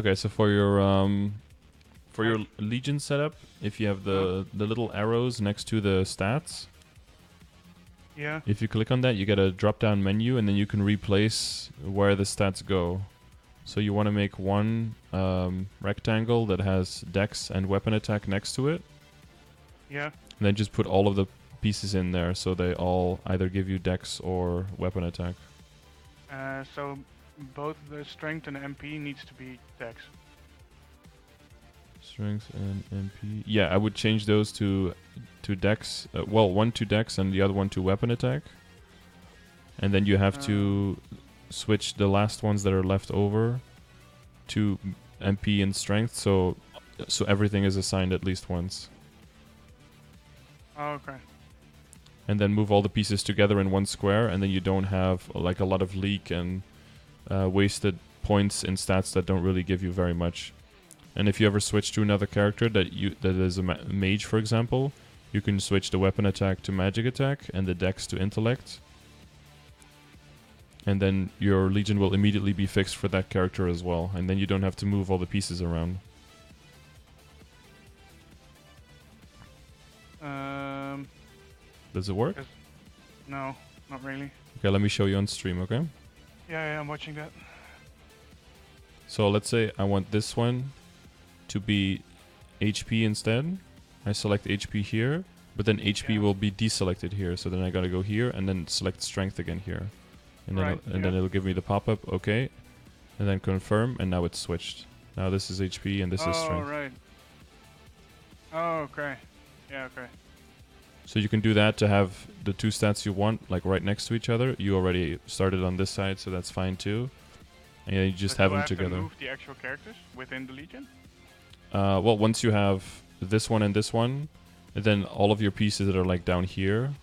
Okay, so for your Legion setup, if you have the little arrows next to the stats, Yeah. if you click on that, you get a drop-down menu, and then you can replace where the stats go. So you want to make one rectangle that has dex and weapon attack next to it. Yeah. And then just put all of the pieces in there, so they all either give you dex or weapon attack. So both the strength and MP needs to be dex. Strength and MP. Yeah, I would change those to dex. Well, one to dex and the other one to weapon attack. And then you have to switch the last ones that are left over to MP and strength, so everything is assigned at least once. Oh, okay. And then move all the pieces together in one square, and then you don't have like a lot of leak and wasted points in stats that don't really give you very much. And if you ever switch to another character that is a mage, for example, you can switch the weapon attack to magic attack and the dex to intellect. And then your legion will immediately be fixed for that character as well, and then you don't have to move all the pieces around. Does it work? No, not really. Okay, let me show you on stream, okay? Yeah, I'm watching that. So let's say I want this one to be HP instead. I select HP here, but then HP will be deselected here. So then I gotta go here and then select strength again here. And then then it'll give me the pop-up, okay. And then confirm, and now it's switched. Now this is HP and this is strength. Oh, right. Oh, okay. Yeah, okay. So you can do that to have the two stats you want, like right next to each other. You already started on this side, so that's fine too. And you just have them together. Do I have to move the actual characters within the Legion? Well, once you have this one and this one, and then all of your pieces that are like down here.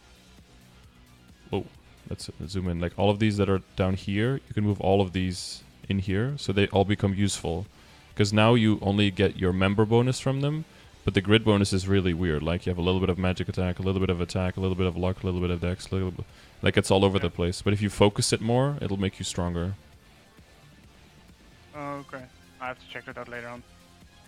Oh, let's zoom in. Like all of these that are down here, you can move all of these in here, so they all become useful. Because now you only get your member bonus from them, but the grid bonus is really weird. Like you have a little bit of magic attack, a little bit of attack, a little bit of luck, a little bit of dex, like it's all over the place. But if you focus it more, it'll make you stronger. Oh, okay. I have to check that out later on.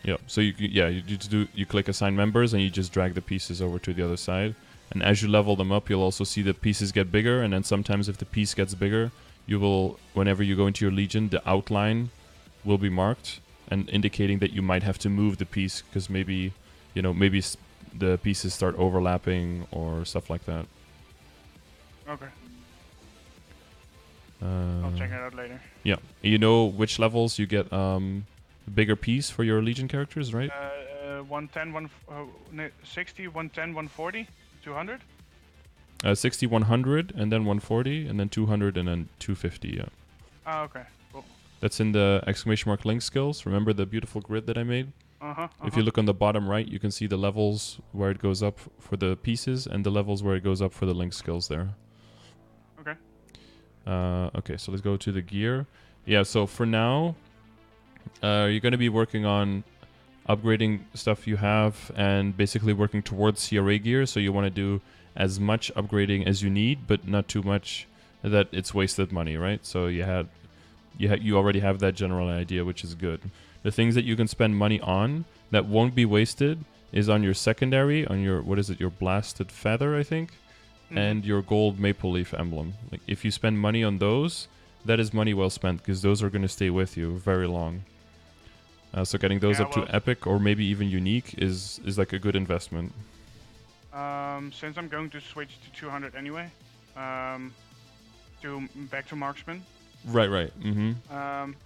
Yeah. So you click assign members and you just drag the pieces over to the other side. And as you level them up, you'll also see the pieces get bigger. And then sometimes if the piece gets bigger, you will, whenever you go into your legion, the outline will be marked and indicating that you might have to move the piece because maybe the pieces start overlapping or stuff like that. Okay. I'll check it out later. Yeah. You know which levels you get bigger piece for your Legion characters, right? 110, 60, 110, 140, 200? 60, 100, and then 140, and then 200, and then 250, yeah. Oh, okay. Cool. That's in the exclamation mark link skills. Remember the beautiful grid that I made? If you look on the bottom right, you can see the levels where it goes up for the pieces and the levels where it goes up for the link skills there. Okay. Okay, so let's go to the gear. Yeah, so for now, you're going to be working on upgrading stuff you have and basically working towards CRA gear. So you want to do as much upgrading as you need, but not too much that it's wasted money, right? So you already have that general idea, which is good. The things that you can spend money on that won't be wasted is on your secondary, on your, what is it, your blasted feather, I think, and your gold maple leaf emblem. Like if you spend money on those, that is money well spent because those are going to stay with you very long. So getting those up to epic or maybe even unique is like a good investment. Since I'm going to switch to 200 anyway, back to marksman. Right.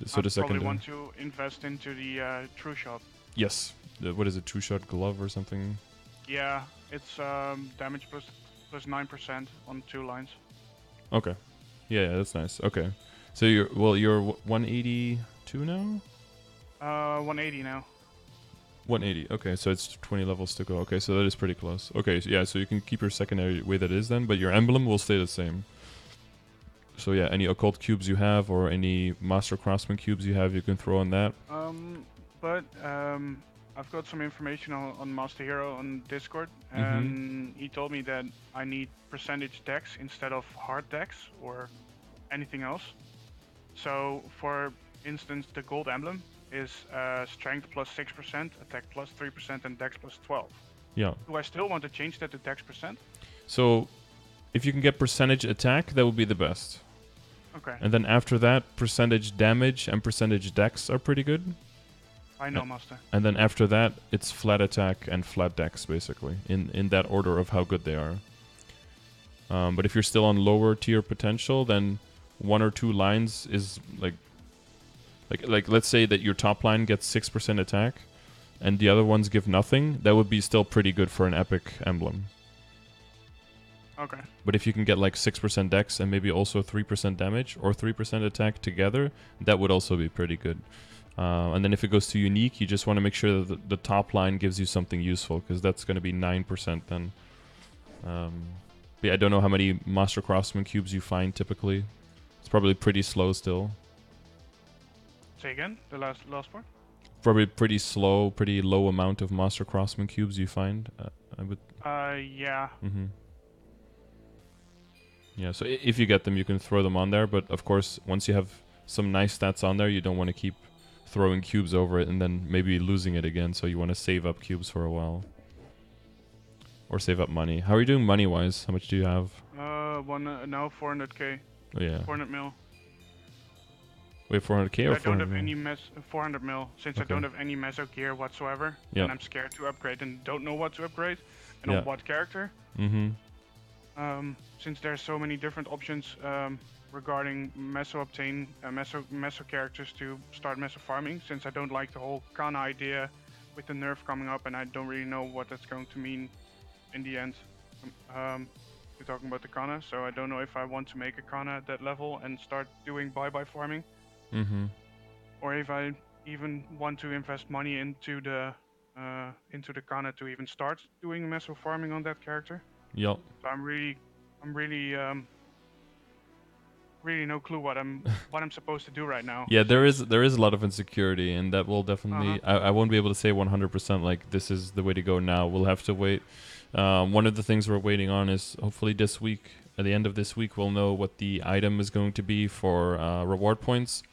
So the second. Probably want to invest into the true shot. Yes. What is it? True shot glove or something? Yeah, it's damage plus 9% on 2 lines. Okay. Yeah, that's nice. Okay. So you're 182 now? 180 now. 180. Okay, so it's 20 levels to go. Okay, so that is pretty close. Okay, so yeah, so you can keep your secondary way that is then, but your emblem will stay the same. So yeah, any occult cubes you have or any master craftsman cubes you have, you can throw on that. I've got some information on Master Hero on Discord, and he told me that I need percentage dex instead of hard dex or anything else. So, for instance, the gold emblem, is strength plus 6%, attack plus 3%, and dex plus 12. Yeah. Do I still want to change that to dex percent? So if you can get percentage attack, that would be the best. Okay. And then after that, percentage damage and percentage dex are pretty good. I know, Master. And then after that, it's flat attack and flat dex, basically, in that order of how good they are. But if you're still on lower tier potential, then 1 or 2 lines is like let's say that your top line gets 6% attack, and the other ones give nothing. That would be still pretty good for an epic emblem. Okay. But if you can get like 6% dex and maybe also 3% damage or 3% attack together, that would also be pretty good. And then if it goes to unique, you just want to make sure that the top line gives you something useful, because that's going to be 9% then. But yeah, I don't know how many Master Craftsman cubes you find typically. It's probably pretty slow still. Say again, the last part? Probably pretty slow, pretty low amount of Master Craftsman cubes you find. I would. Yeah. Mm-hmm. Yeah, so if you get them, you can throw them on there. But of course, once you have some nice stats on there, you don't want to keep throwing cubes over it and then maybe losing it again. So you want to save up cubes for a while. Or save up money. How are you doing money-wise? How much do you have? Now 400k. Oh, yeah. 400 mil. Wait, 400k or I don't 400 have mil? any 400 mil, since I don't have any meso gear whatsoever. Yeah. And I'm scared to upgrade and don't know what to upgrade. And Yeah. on what character. Mm-hmm. Since there's so many different options regarding meso characters to start meso farming, since I don't like the whole Kana idea with the nerf coming up, and I don't really know what that's going to mean in the end. We're talking about the Kana, so I don't know if I want to make a Kana at that level and start doing bye-bye farming. Mm-hmm. Or if I even want to invest money into the Kana to even start doing meso farming on that character. Yep. So I'm really no clue what I'm supposed to do right now. Yeah, there is a lot of insecurity, and that will definitely. I won't be able to say 100% like this is the way to go now. We'll have to wait. One of the things we're waiting on is hopefully this week, at the end of this week, we'll know what the item is going to be for reward points,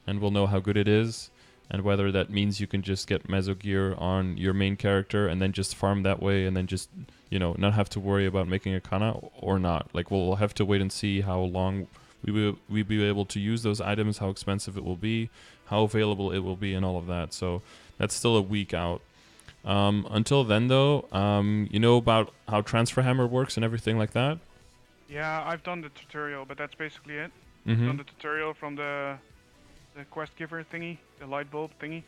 and we'll know how good it is, and whether that means you can just get meso gear on your main character and then just farm that way, and then just not have to worry about making a Kana or not. Like, we'll have to wait and see how long we'll be able to use those items, how expensive it will be, how available it will be, and all of that. So that's still a week out. Until then, though, you know about how Transfer Hammer works and everything like that? Yeah, I've done the tutorial, but that's basically it. Mm-hmm. I've done the tutorial from the quest giver thingy, the light bulb thingy.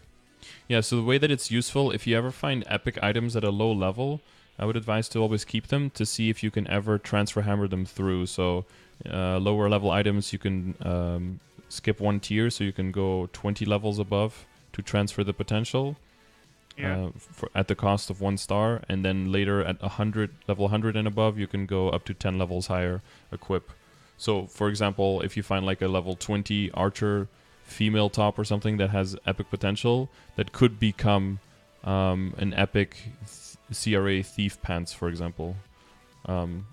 Yeah, so the way that it's useful, if you ever find epic items at a low level, I would advise to always keep them to see if you can ever transfer hammer them through. So lower level items, you can skip 1 tier, so you can go 20 levels above to transfer the potential. Yeah. At the cost of 1 star, and then later at level 100 and above, you can go up to 10 levels higher, equip. So, for example, if you find like a level 20 Archer female top or something that has epic potential, that could become an epic CRA thief pants, for example.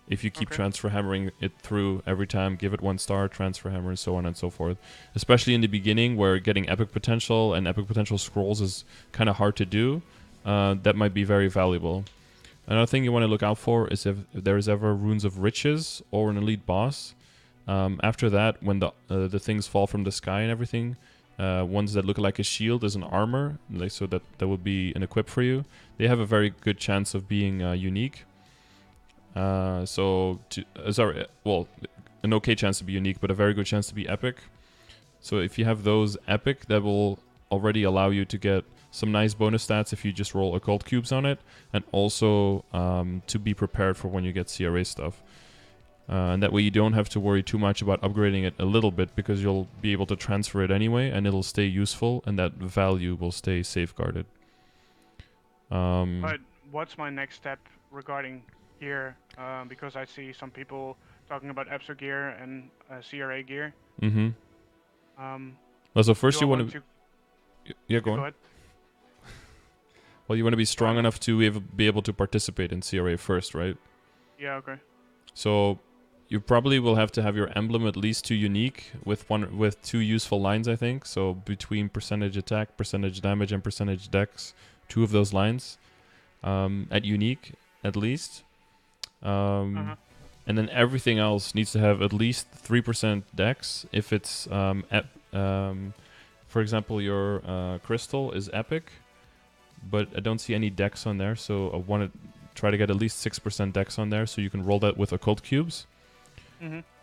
If you keep transfer hammering it through every time, give it 1 star, transfer hammer, and so on and so forth. Especially in the beginning, where getting epic potential and epic potential scrolls is kind of hard to do, that might be very valuable. Another thing you want to look out for is if there is ever runes of riches or an elite boss. After that, when the things fall from the sky and everything, ones that look like a shield as an armor, like, so that would be an equip for you. They have a very good chance of being unique. An okay chance to be unique, but a very good chance to be epic. So if you have those epic, that will already allow you to get some nice bonus stats if you just roll occult cubes on it, and also to be prepared for when you get CRA stuff. And that way you don't have to worry too much about upgrading it a little bit, because you'll be able to transfer it anyway, and it'll stay useful, and that value will stay safeguarded. But what's my next step regarding gear? Because I see some people talking about EPSO gear and CRA gear. Mm-hmm. Well, so first you want to... Yeah, go on. ahead. Well, you want to be strong enough to be able to participate in CRA first, right? Yeah, okay. So you probably will have to have your emblem at least 2 unique with 2 useful lines, I think. So between percentage attack, percentage damage, and percentage dex, 2 of those lines at unique at least. And then everything else needs to have at least 3% dex. If it's, for example, your crystal is epic, but I don't see any dex on there, so I want to try to get at least 6% dex on there, so you can roll that with occult cubes.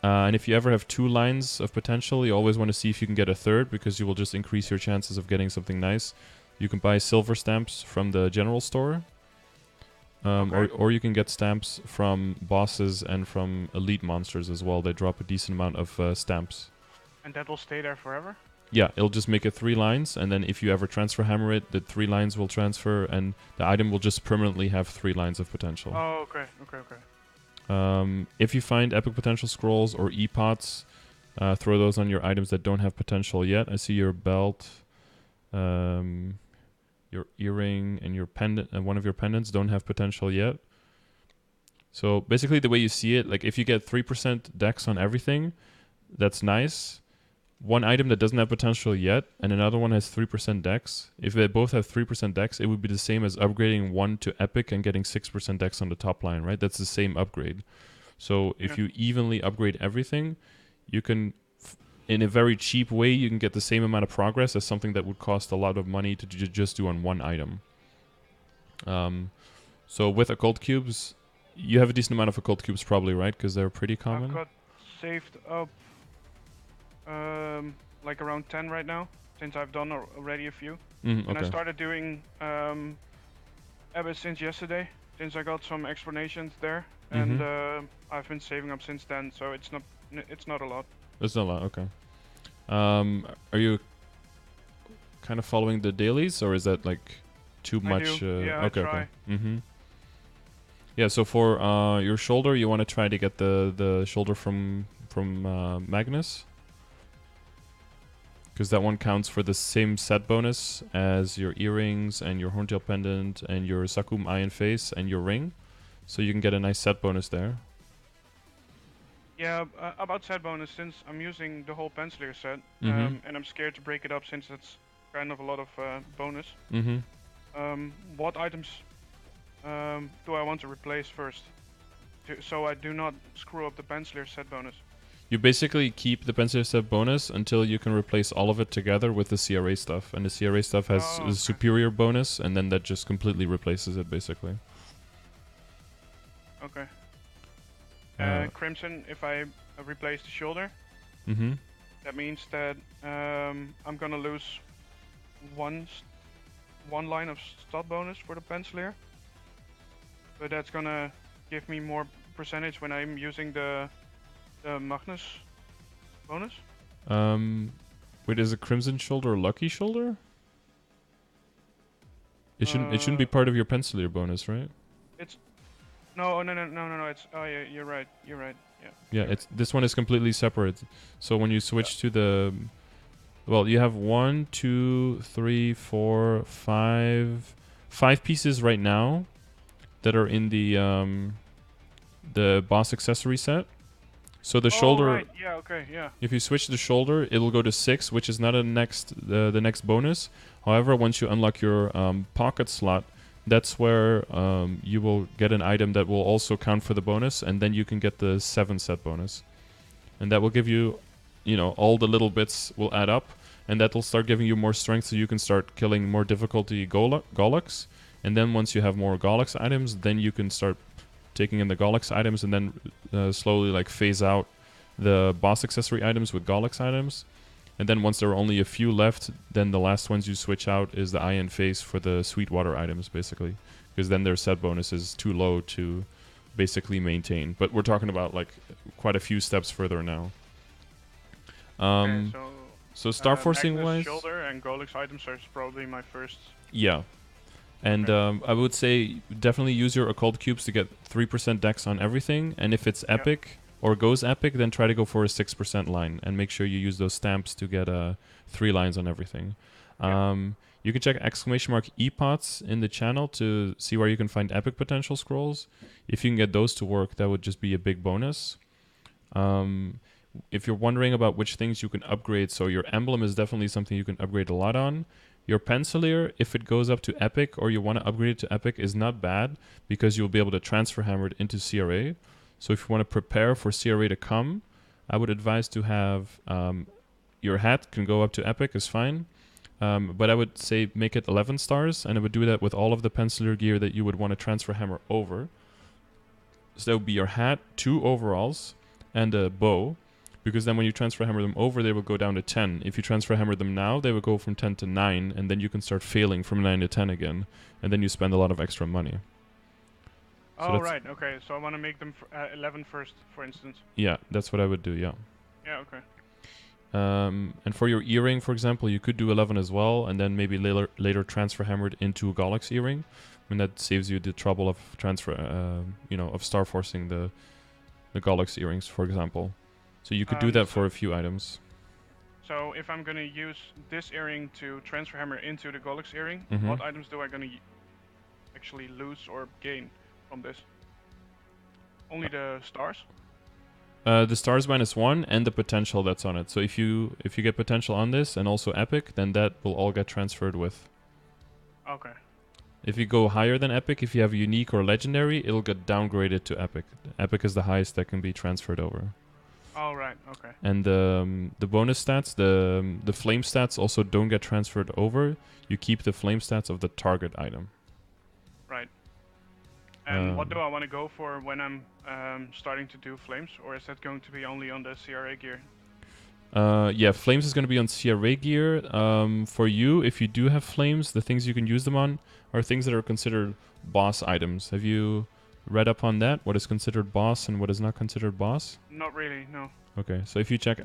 And if you ever have 2 lines of potential, you always want to see if you can get a third, because you will just increase your chances of getting something nice. You can buy silver stamps from the general store. Or you can get stamps from bosses and from elite monsters as well. They drop a decent amount of stamps. And that will stay there forever? Yeah, it'll just make it 3 lines, and then if you ever transfer hammer it, the 3 lines will transfer, and the item will just permanently have 3 lines of potential. Oh, okay. If you find epic potential scrolls or e-pots, throw those on your items that don't have potential yet. I see your belt, your earring, and your pendant, and one of your pendants don't have potential yet. So basically, the way you see it, like if you get 3% dex on everything, that's nice. One item that doesn't have potential yet, and another one has 3% dex. If they both have 3% dex, it would be the same as upgrading one to epic and getting 6% dex on the top line, right? That's the same upgrade. So if you evenly upgrade everything, you can, in a very cheap way, you can get the same amount of progress as something that would cost a lot of money to just do on one item. So with occult cubes, you have a decent amount of occult cubes probably, right? Because they're pretty common. I've got saved up like around 10 right now, since I've done already a few. And I started doing ever since yesterday, since I got some explanations there, and I've been saving up since then. So it's not a lot. It's not a lot. Okay. Are you kind of following the dailies, or is that like too much? Yeah, okay. I try. Okay. Yeah. So for your shoulder, you want to try to get the shoulder from Magnus, because that one counts for the same set bonus as your earrings and your horntail pendant and your Sakum Iron Face and your ring. So you can get a nice set bonus there. Yeah, about set bonus, since I'm using the whole penciler set, and I'm scared to break it up since it's kind of a lot of bonus. What items do I want to replace first, so I do not screw up the penciler set bonus? You basically keep the penciler set bonus until you can replace all of it together with the CRA stuff, and the CRA stuff has a superior bonus, and then that just completely replaces it, basically. Okay. Crimson, if I replace the shoulder, that means that I'm gonna lose one line of stat bonus for the penciler, but that's gonna give me more percentage when I'm using the Magnus bonus. Wait, is a Crimson Shoulder a Lucky Shoulder? It shouldn't be part of your penciler bonus, right? It's no. It's yeah, you're right. Yeah, this one is completely separate. So when you switch to the, well, you have 1, 2, 3, 4, 5 pieces right now that are in the boss accessory set. So the shoulder. Right. Yeah. Okay. Yeah. If you switch the shoulder, it'll go to 6, which is not the next bonus. However, once you unlock your pocket slot, that's where you will get an item that will also count for the bonus, and then you can get the 7 set bonus, and that will give you, all the little bits will add up, and that will start giving you more strength, so you can start killing more difficulty Golics, and then once you have more Golics items, then you can start taking in the Golics items, and then slowly like phase out the boss accessory items with Golics items. And then once there are only a few left, then the last ones you switch out is the Iron Face for the Sweetwater items, basically. Because then their set bonus is too low to basically maintain. But we're talking about like quite a few steps further now. Okay, so star forcing wise, shoulder and Golix items are probably my first. Yeah. And I would say definitely use your occult cubes to get 3% dex on everything. And if it's epic or goes epic, then try to go for a 6% line. And make sure you use those stamps to get 3 lines on everything. You can check !epots in the channel to see where you can find epic potential scrolls. If you can get those to work, that would just be a big bonus. If you're wondering about which things you can upgrade, so your emblem is definitely something you can upgrade a lot on. Your pencilier, if it goes up to epic or you want to upgrade it to epic, is not bad because you'll be able to transfer hammer it into CRA. So if you want to prepare for CRA to come, I would advise to have your hat can go up to epic, is fine. But I would say make it 11 stars, and I would do that with all of the pencilier gear that you would want to transfer hammer over. So that would be your hat, 2 overalls, and a bow. Because then when you transfer hammer them over, they will go down to 10. If you transfer hammer them now, they will go from 10 to 9, and then you can start failing from 9 to 10 again. And then you spend a lot of extra money. Oh, right, okay. So I want to make them 11 first, for instance. Yeah, that's what I would do, yeah. Yeah, okay. And for your earring, for example, you could do 11 as well, and then maybe later transfer hammered into a Galax earring. And that saves you the trouble of of star forcing the Galax earrings, for example. So you could do that for a few items. So if I'm going to use this earring to transfer hammer into the Golix earring, what items do I going to actually lose or gain from this? Only the stars? The stars -1 and the potential that's on it. So if you get potential on this and also epic, then that will all get transferred with. Okay. If you go higher than epic, if you have unique or legendary, it'll get downgraded to epic. Epic is the highest that can be transferred over. Oh, right, okay. And the bonus stats, the flame stats also don't get transferred over. You keep the flame stats of the target item. Right. And what do I want to go for when I'm starting to do flames? Or is that going to be only on the CRA gear? Yeah, flames is going to be on CRA gear. For you, if you do have flames, the things you can use them on are things that are considered boss items. Have you read up on that? What is considered boss and what is not considered boss? Not really, no. Okay, so if you check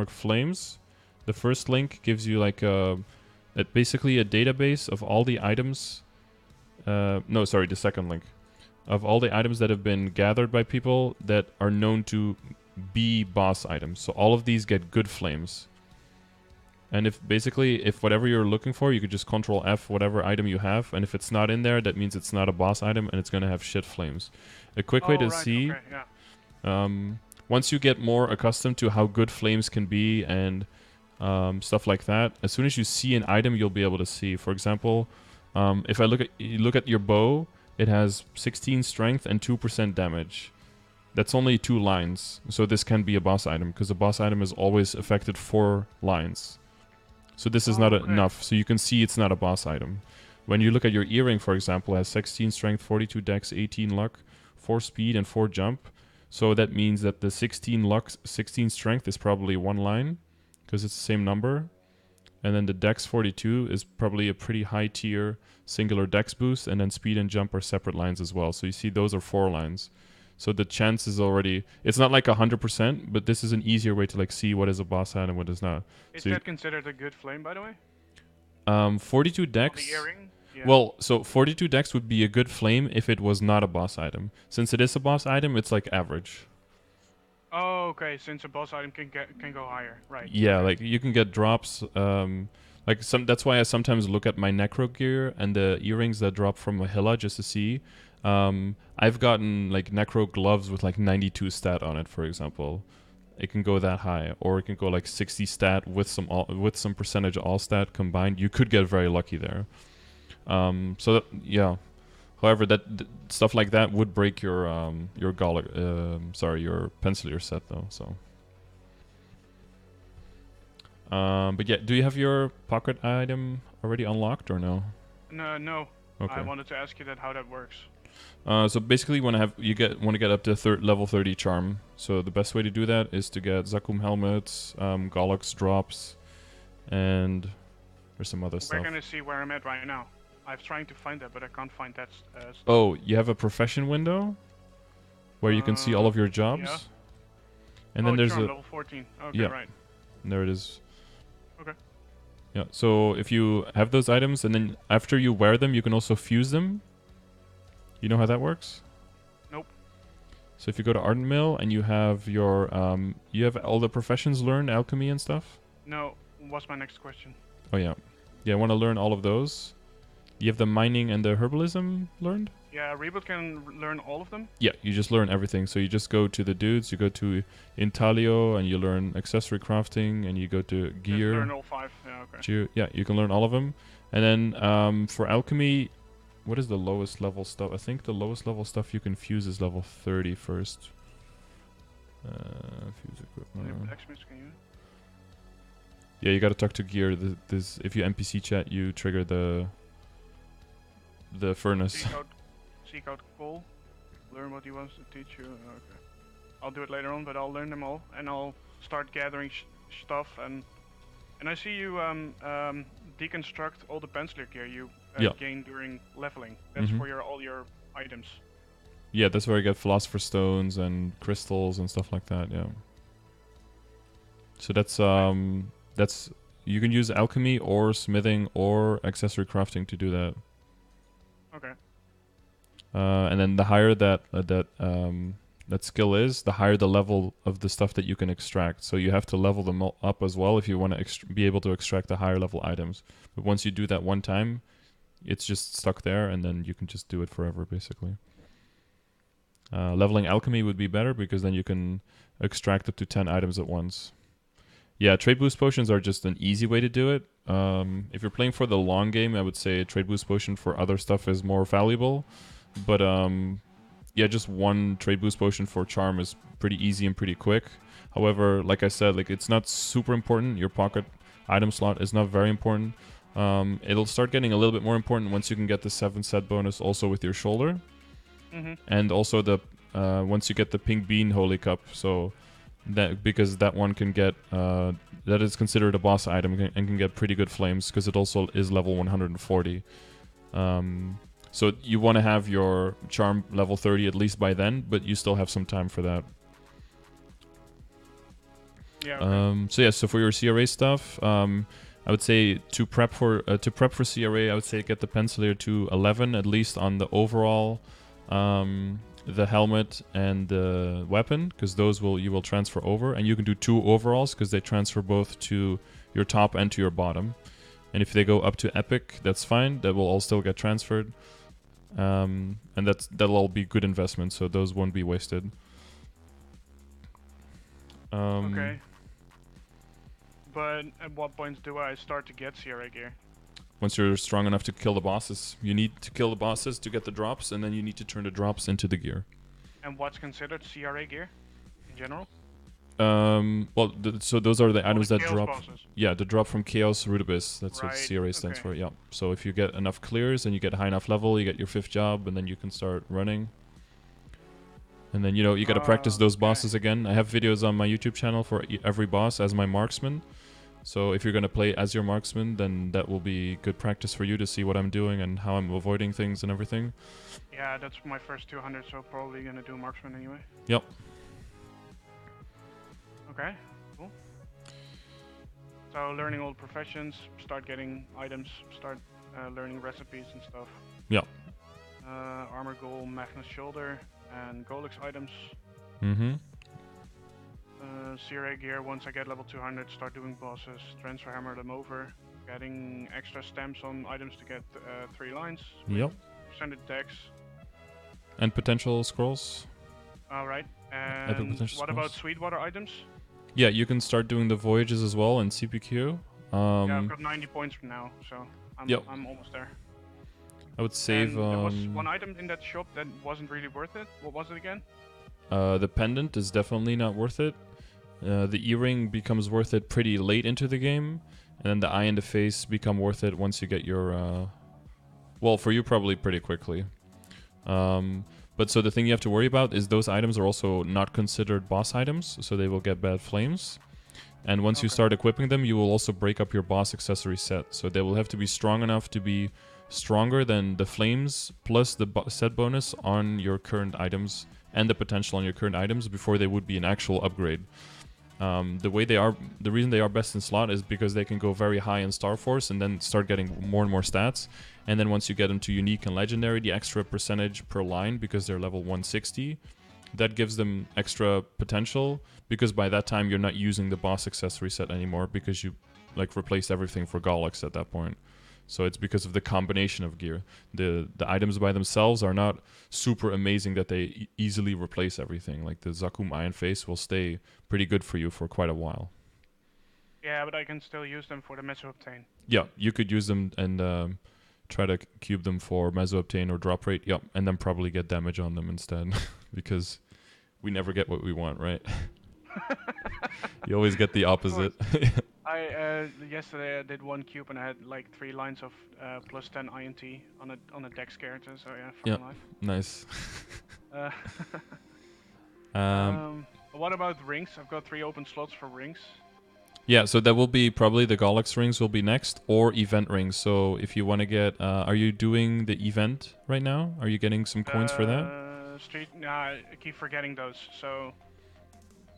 !flames, the first link gives you like basically a database of all the items. No, sorry, the second link. Of all the items that have been gathered by people that are known to be boss items. So all of these get good flames. And if whatever you're looking for, you could just Control F whatever item you have, and if it's not in there, that means it's not a boss item and it's going to have shit flames. A quick way to see, okay, yeah. Once you get more accustomed to how good flames can be and stuff like that, as soon as you see an item, you'll be able to see. For example, if you look at your bow, it has 16 strength and 2% damage. That's only 2 lines, so this can be a boss item, because a boss item is always affected 4 lines. So this is not enough, so you can see it's not a boss item. When you look at your earring, for example, it has 16 strength, 42 dex, 18 luck, 4 speed, and 4 jump. So that means that the 16 luck, 16 strength is probably 1 line, because it's the same number. And then the dex 42 is probably a pretty high tier singular dex boost, and then speed and jump are separate lines as well. So you see those are 4 lines. So the chance is already, it's not like 100%, but this is an easier way to like see what is a boss item and what is not. Is that considered a good flame, by the way? 42 dex. The earring? Yeah. Well, so 42 dex would be a good flame if it was not a boss item. Since it is a boss item, it's like average. Oh, okay. Since a boss item can go higher, right? Yeah, like you can get drops. That's why I sometimes look at my necro gear and the earrings that drop from Mahilla just to see. I've gotten like necro gloves with like 92 stat on it, for example. It can go that high, or it can go like 60 stat with some percentage all stat combined. You could get very lucky there. Yeah. However, stuff like that would break your your pencilier set though. So. But yeah, do you have your pocket item already unlocked or no? No. Okay. I wanted to ask you how that works. So basically, you want to get up to level 30 charm. So the best way to do that is to get Zakum helmets, Galax drops, and there's some other stuff. We're gonna see where I'm at right now. I'm trying to find that, but I can't find that. Oh, you have a profession window where you can see all of your jobs. Yeah. And then there's charm, level 14. Okay, right. And there it is. Okay. Yeah. So if you have those items, and then after you wear them, you can also fuse them. You know how that works? Nope. So if you go to Ardent Mill and you have your you have all the professions learned, alchemy and stuff. No, what's my next question? Oh yeah, I want to learn all of those. You have the mining and the herbalism learned. Yeah, Reboot can learn all of them. Yeah, you just learn everything. So you just go to the dudes, you go to Intaglio, and you learn accessory crafting, and you go to Just gear. learn all 5. Yeah, okay. Yeah, you can learn all of them. And then for alchemy, what is the lowest level stuff? I think the lowest level stuff you can fuse is level 30 first. Fuse equipment. Blacksmiths, can you? Yeah, you gotta talk to gear. This if you NPC chat, you trigger the furnace. Seek out Cole. Learn what he wants to teach you. Okay. I'll do it later on, but I'll learn them all, and I'll start gathering stuff. And I see you deconstruct all the penciler gear you gain during leveling. That's for all your items. Yeah, that's where you get philosopher stones and crystals and stuff like that. Yeah. So that's you can use alchemy or smithing or accessory crafting to do that. Okay. And then the higher that skill is, the higher the level of the stuff that you can extract. So you have to level them up as well if you want to be able to extract the higher level items. But once you do that one time, it's just stuck there, and then you can just do it forever, basically. Leveling alchemy would be better because then you can extract up to 10 items at once. Yeah, trade boost potions are just an easy way to do it. If you're playing for the long game, I would say a trade boost potion for other stuff is more valuable. But yeah, just one trade boost potion for charm is pretty easy and pretty quick. However, like I said, like it's not super important. Your pocket item slot is not very important. It'll start getting a little bit more important once you can get the 7 set bonus also with your shoulder. And also the once you get the pink bean holy cup. So that because that one can get that is considered a boss item and can get pretty good flames because it also is level 140. So you want to have your charm level 30 at least by then, but you still have some time for that. Yeah. Okay. So for your CRA stuff, I would say to prep for CRA, I would say get the pencilier to 11 at least on the overall, the helmet and the weapon, because those you will transfer over, and you can do 2 overalls because they transfer both to your top and to your bottom. And if they go up to epic, that's fine. That will all still get transferred. And that'll all be good investments, so those won't be wasted. Okay. But at what point do I start to get CRA gear? Once you're strong enough to kill the bosses. You need to kill the bosses to get the drops, and then you need to turn the drops into the gear. And what's considered CRA gear in general? Well, so those are the items that drop. Bosses. Yeah, the drop from Chaos Root Abyss. That's what CRA stands okay. for. Yeah. So if you get enough clears and you get high enough level, you get your 5th job, and then you can start running. And then you gotta practice those bosses again. I have videos on my YouTube channel for every boss as my marksman. So if you're gonna play as your marksman, then that will be good practice for you to see what I'm doing and how I'm avoiding things and everything. Yeah, that's my first 200, so probably gonna do marksman anyway. Yep. Okay, cool. So learning all the professions, start getting items, start learning recipes and stuff. Yep. Armor goal, Magnus shoulder, and Golix items. CRA gear, once I get level 200, start doing bosses, transfer hammer them over, getting extra stamps on items to get 3 lines. Yep. Percentage dex. And potential scrolls. Alright, and what about Sweetwater items? Yeah, you can start doing the voyages as well in CPQ. Yeah, I've got 90 points from now, so I'm almost there. I would save... there was one item in that shop that wasn't really worth it. What was it again? The pendant is definitely not worth it. The earring becomes worth it pretty late into the game. And then the eye and the face become worth it once you get your... well, for you probably pretty quickly. But so the thing you have to worry about is those items are also not considered boss items, so they will get bad flames. And once you start equipping them, you will also break up your boss accessory set. So they will have to be strong enough to be stronger than the flames plus the set bonus on your current items and the potential on your current items before they would be an actual upgrade. The reason they are best in slot is because they can go very high in Star Force and then start getting more and more stats. And then once you get them to unique and legendary, the extra percentage per line, because they're level 160, that gives them extra potential, because by that time you're not using the boss accessory set anymore because you like replaced everything for Golix at that point. So it's because of the combination of gear. The items by themselves are not super amazing that they easily replace everything. Like the Zakum Iron Face will stay pretty good for you for quite a while. Yeah, but I can still use them for the Meso Obtain. Yeah, you could use them and try to cube them for Meso Obtain or drop rate. Yep, and then probably get damage on them instead because we never get what we want, right? You always get the opposite. Yesterday I did one cube and I had like 3 lines of plus 10 INT on a Dex character. So yeah, fucking life. Nice. What about rings? I've got 3 open slots for rings. Yeah, so that will be probably the Galax rings will be next, or event rings. So if you want to get, are you doing the event right now? Are you getting some coins for that? I keep forgetting those. So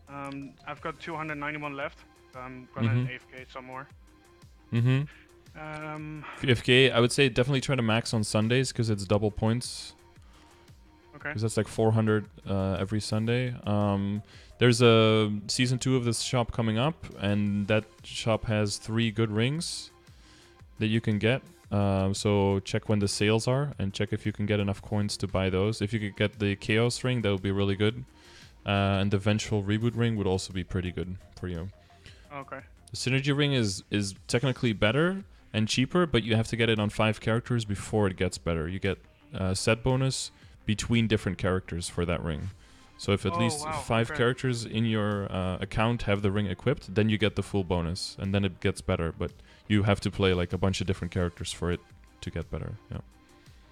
I've got 291 left. So I'm gonna AFK some more. AFK, I would say definitely try to max on Sundays because it's double points. Okay. Because that's like 400 every Sunday. There's a season 2 of this shop coming up, and that shop has 3 good rings that you can get. So check when the sales are and check if you can get enough coins to buy those. If you could get the Chaos ring, that would be really good. And the Vengeful Reboot ring would also be pretty good for you. Okay. The Synergy ring is technically better and cheaper, but you have to get it on 5 characters before it gets better. You get set bonus between different characters for that ring. So if at least 5 characters in your account have the ring equipped, then you get the full bonus, and then it gets better. But you have to play like a bunch of different characters for it to get better. Yeah.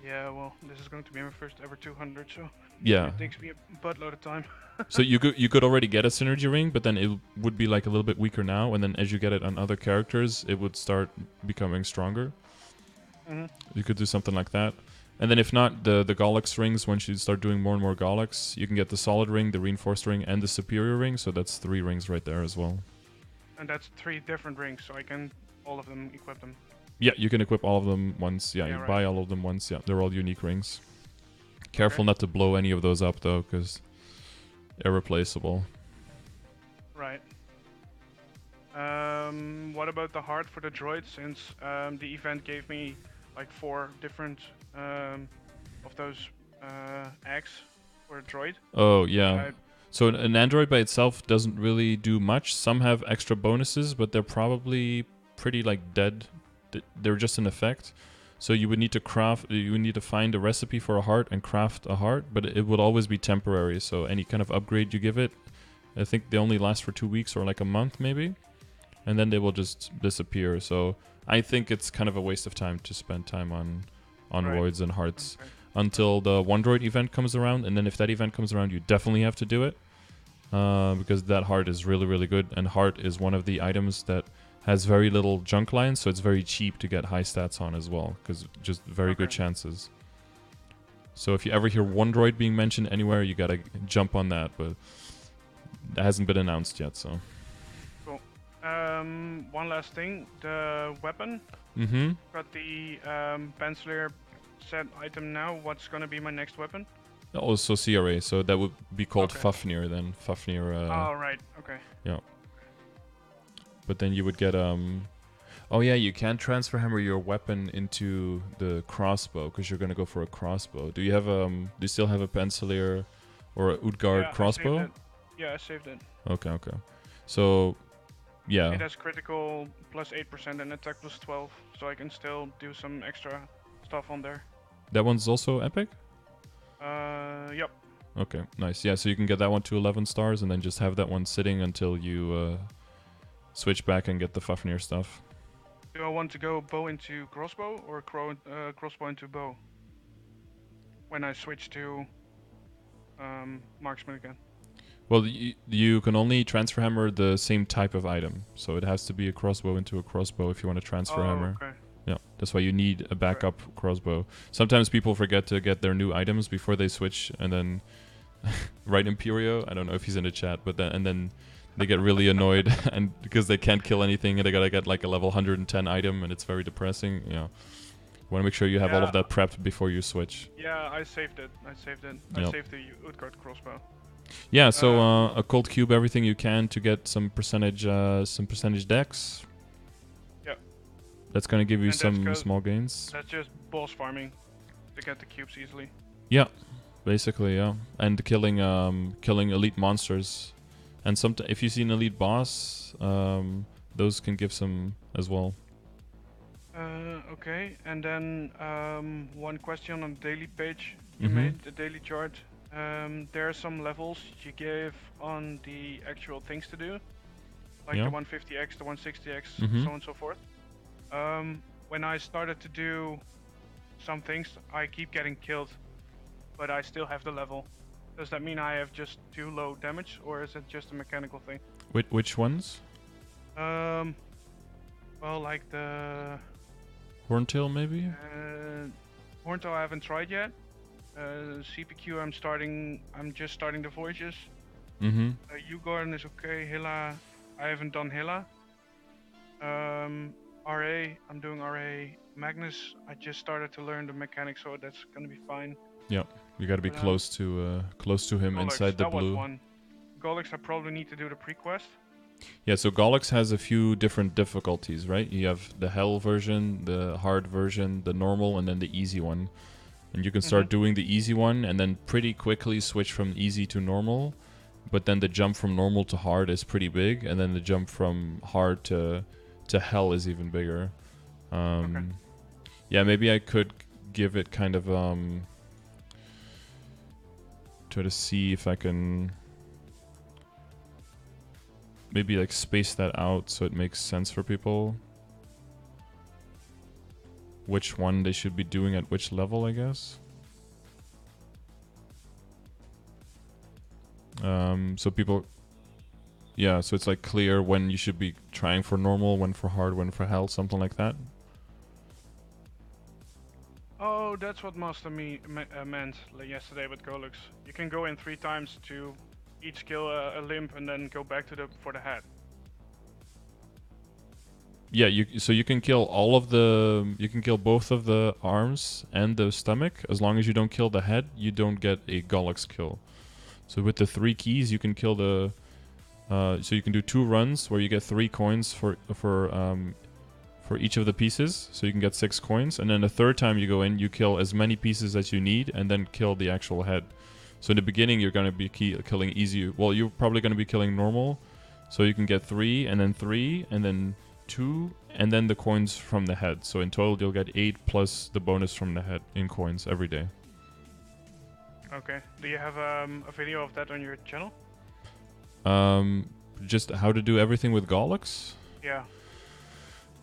Yeah, well, this is going to be my first ever 200, so yeah, it takes me a buttload of time. So you could already get a synergy ring, but then it would be like a little bit weaker now, and then as you get it on other characters, it would start becoming stronger. You could do something like that. And then if not, the Galax rings, once you start doing more and more Galax, you can get the solid ring, the reinforced ring, and the superior ring, so that's 3 rings right there as well. And that's 3 different rings, so I can all of them equip them. Yeah, you can equip all of them once. Yeah, you buy all of them once. Yeah, they're all unique rings. Careful not to blow any of those up though, because irreplaceable. Right. What about the heart for the droid? Since the event gave me like 4 different of those eggs for a droid. Oh yeah. So an android by itself doesn't really do much. Some have extra bonuses, but they're probably pretty like dead. They're just an effect. So you would need to craft. You would need to find a recipe for a heart and craft a heart, but it would always be temporary. So any kind of upgrade you give it, I think they only last for 2 weeks or like a month maybe, and then they will just disappear. So I think it's kind of a waste of time to spend time on roids and hearts until the one droid event comes around. And then if that event comes around, you definitely have to do it because that heart is really, really good. And heart is one of the items that has very little junk lines, so it's very cheap to get high stats on as well, because just very good chances. So if you ever hear one droid being mentioned anywhere, you gotta jump on that, but that hasn't been announced yet, so. Cool. One last thing, the weapon. Got the Penciler set item now. What's gonna be my next weapon? Also CRA, so that would be called Fafnir then. Fafnir. Oh, right, okay. Yeah. But then you would get oh yeah, you can't transfer hammer your weapon into the crossbow because you're gonna go for a crossbow. Do you have do you still have a Penciler or a Utgard crossbow? I saved it. Okay. So yeah. It has critical plus 8% and attack plus 12, so I can still do some extra stuff on there. That one's also epic? Yep. Okay, nice. Yeah, so you can get that one to 11 stars and then just have that one sitting until you switch back and get the Fafnir stuff. Do I want to go bow into crossbow or crossbow into bow? When I switch to marksman again. Well, you can only transfer hammer the same type of item, so it has to be a crossbow into a crossbow if you want to transfer hammer. Okay. Yeah, that's why you need a backup crossbow. Sometimes people forget to get their new items before they switch, and then right Imperio, I don't know if he's in the chat, but then they get really annoyed and because they can't kill anything and they gotta get like a level 110 item and it's very depressing. Yeah, you want to make sure you have all of that prepped before you switch. Yeah, I saved it. I saved the Utgard crossbow. Yeah, so a cold cube everything you can to get some percentage dex. Yep. That's gonna give you And that's some small gains. That's just boss farming to get the cubes easily. Yeah, basically, yeah. And killing elite monsters. And if you see an elite boss, those can give some as well. Okay, and then one question on the daily page you made, the daily chart. There are some levels you give on the actual things to do, like the 150x, the 160x, so on and so forth. When I started to do some things, I keep getting killed, but I still have the level. Does that mean I have just too low damage, or is it just a mechanical thing? Which ones? Well, like the Horntail, maybe? Horntail I haven't tried yet. CPQ I'm just starting the voyages. Ugorn is okay. Hilla, I haven't done Hilla. RA, I'm doing RA. Magnus, I just started to learn the mechanics, so that's gonna be fine. Yeah, you gotta be close to him Golex, inside the that blue. Was one. Golex, I probably need to do the pre-quest. Yeah, so Golex has a few different difficulties, right? You have the hell version, the hard version, the normal, and then the easy one. And you can start doing the easy one and then pretty quickly switch from easy to normal. But then the jump from normal to hard is pretty big, and then the jump from hard to hell is even bigger. Yeah, maybe I could give it kind of try to see if I can maybe like space that out so it makes sense for people. Which one they should be doing at which level, I guess. So people, yeah, so it's like clear when you should be trying for normal, when for hard, when for hell, something like that. Oh, that's what Master meant yesterday with Golex. You can go in 3 times to each kill a limb and then go back to for the head. Yeah, so you can kill you can kill both of the arms and the stomach. As long as you don't kill the head, you don't get a Golex kill. So with the 3 keys, you can kill the. So you can do 2 runs where you get 3 coins for each of the pieces. So you can get 6 coins, and then the 3rd time you go in, you kill as many pieces as you need, and then kill the actual head. So in the beginning, you're gonna be killing easy. Well, you're probably gonna be killing normal, so you can get 3, and then 3, and then 2, and then the coins from the head. So in total, you'll get 8 plus the bonus from the head in coins every day. Okay. Do you have a video of that on your channel? Just how to do everything with Golex? Yeah.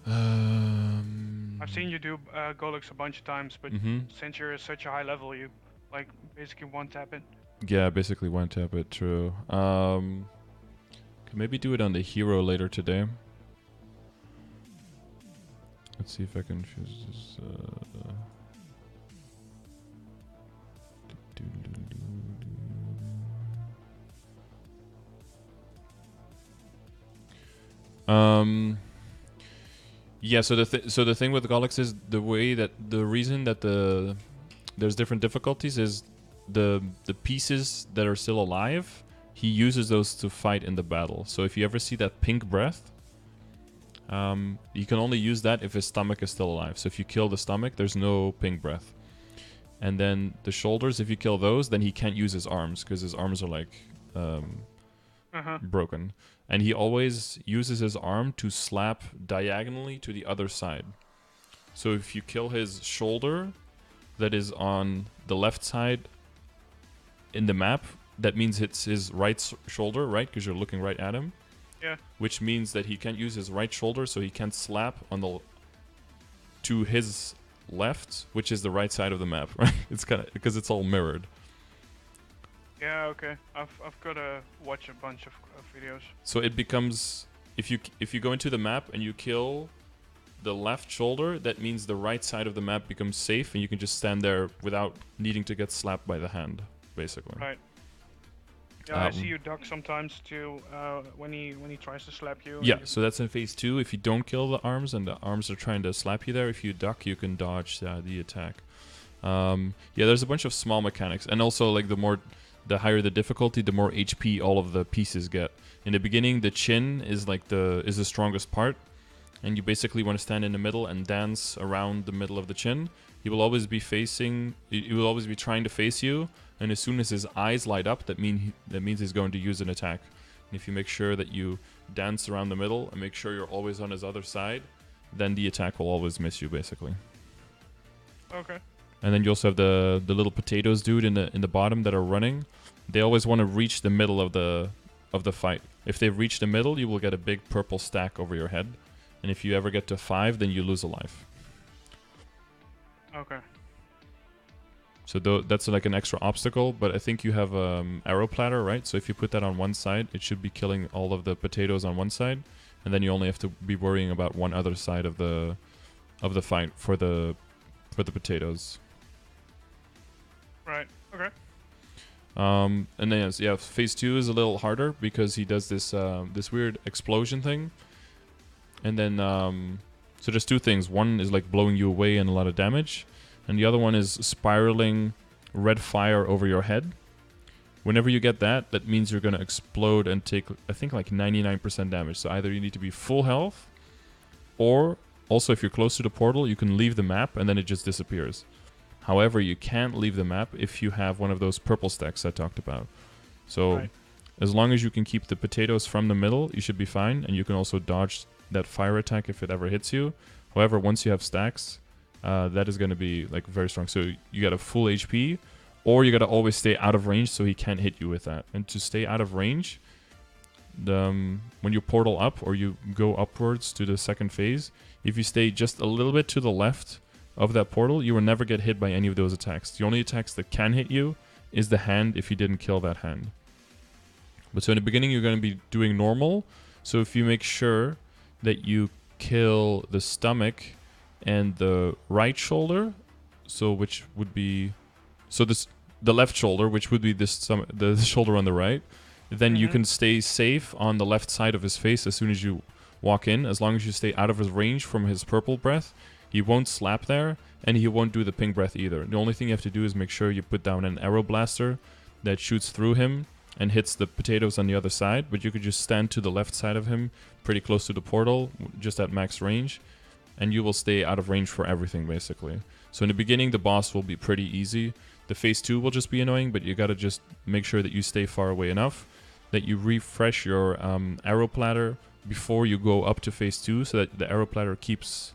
I've seen you do Golex a bunch of times, but since you're at such a high level, you like basically one-tap it. Yeah, basically one-tap it, true. Can maybe do it on the hero later today. Let's see if I can choose this. Yeah, so the thing with Golex is the reason that there's different difficulties is the pieces that are still alive, he uses those to fight in the battle. So if you ever see that pink breath, you can only use that if his stomach is still alive. So if you kill the stomach, there's no pink breath. And then the shoulders, if you kill those, then he can't use his arms because his arms are like broken. And he always uses his arm to slap diagonally to the other side. So if you kill his shoulder that is on the left side in the map, that means it's his right shoulder, right? Because you're looking right at him. Yeah. Which means that he can't use his right shoulder, so he can't slap on to his left, which is the right side of the map, right? It's kind of because it's all mirrored. Yeah, okay. I've got to watch a bunch of videos. So it becomes if you go into the map and you kill the left shoulder, that means the right side of the map becomes safe, and you can just stand there without needing to get slapped by the hand, basically. Right. Yeah, I see you duck sometimes too when he tries to slap you. Yeah, so that's in phase 2. If you don't kill the arms and the arms are trying to slap you there, if you duck, you can dodge the attack. Yeah, there's a bunch of small mechanics, and also like the higher the difficulty, the more HP all of the pieces get. In the beginning, the chin is like the strongest part, and you basically want to stand in the middle and dance around the middle of the chin. He will always be he will always be trying to face you, and as soon as his eyes light up, that means he's going to use an attack. And if you make sure that you dance around the middle and make sure you're always on his other side, then the attack will always miss you, basically. Okay. And then you also have the little potatoes dude in the bottom that are running. They always want to reach the middle of the fight. If they reach the middle, you will get a big purple stack over your head. And if you ever get to 5, then you lose a life. Okay. So that's like an extra obstacle, but I think you have arrow platter, right? So if you put that on one side, it should be killing all of the potatoes on one side, and then you only have to be worrying about one other side of the fight for the potatoes. Right. Okay. And then yeah, phase 2 is a little harder because he does this this weird explosion thing. And then so there's 2 things. One is like blowing you away and a lot of damage, and the other one is spiraling red fire over your head. Whenever you get that, that means you're gonna explode and take, I think, like 99% damage. So either you need to be full health, or also if you're close to the portal, you can leave the map and then it just disappears. However, you can't leave the map if you have one of those purple stacks I talked about. So Right. as long as you can keep the potatoes from the middle, you should be fine, and you can also dodge that fire attack if it ever hits you. However, once you have stacks, that is going to be like very strong. So you got a full HP, or you got to always stay out of range so he can't hit you with that. And to stay out of range, when you portal up or you go upwards to the second phase, if you stay just a little bit to the left of that portal, you will never get hit by any of those attacks. The only attacks that can hit you is the hand if you didn't kill that hand. But so in the beginning, you're going to be doing normal. So if you make sure that you kill the stomach and the right shoulder, so which would be, so this the left shoulder, which would be the shoulder on the right, then you can stay safe on the left side of his face as soon as you walk in. As long as you stay out of his range from his purple breath, he won't slap there, and he won't do the pink breath either. The only thing you have to do is make sure you put down an arrow blaster that shoots through him and hits the potatoes on the other side, but you could just stand to the left side of him, pretty close to the portal, just at max range, and you will stay out of range for everything, basically. So in the beginning, the boss will be pretty easy. The phase 2 will just be annoying, but you gotta just make sure that you stay far away enough, that you refresh your arrow platter before you go up to phase 2, so that the arrow platter keeps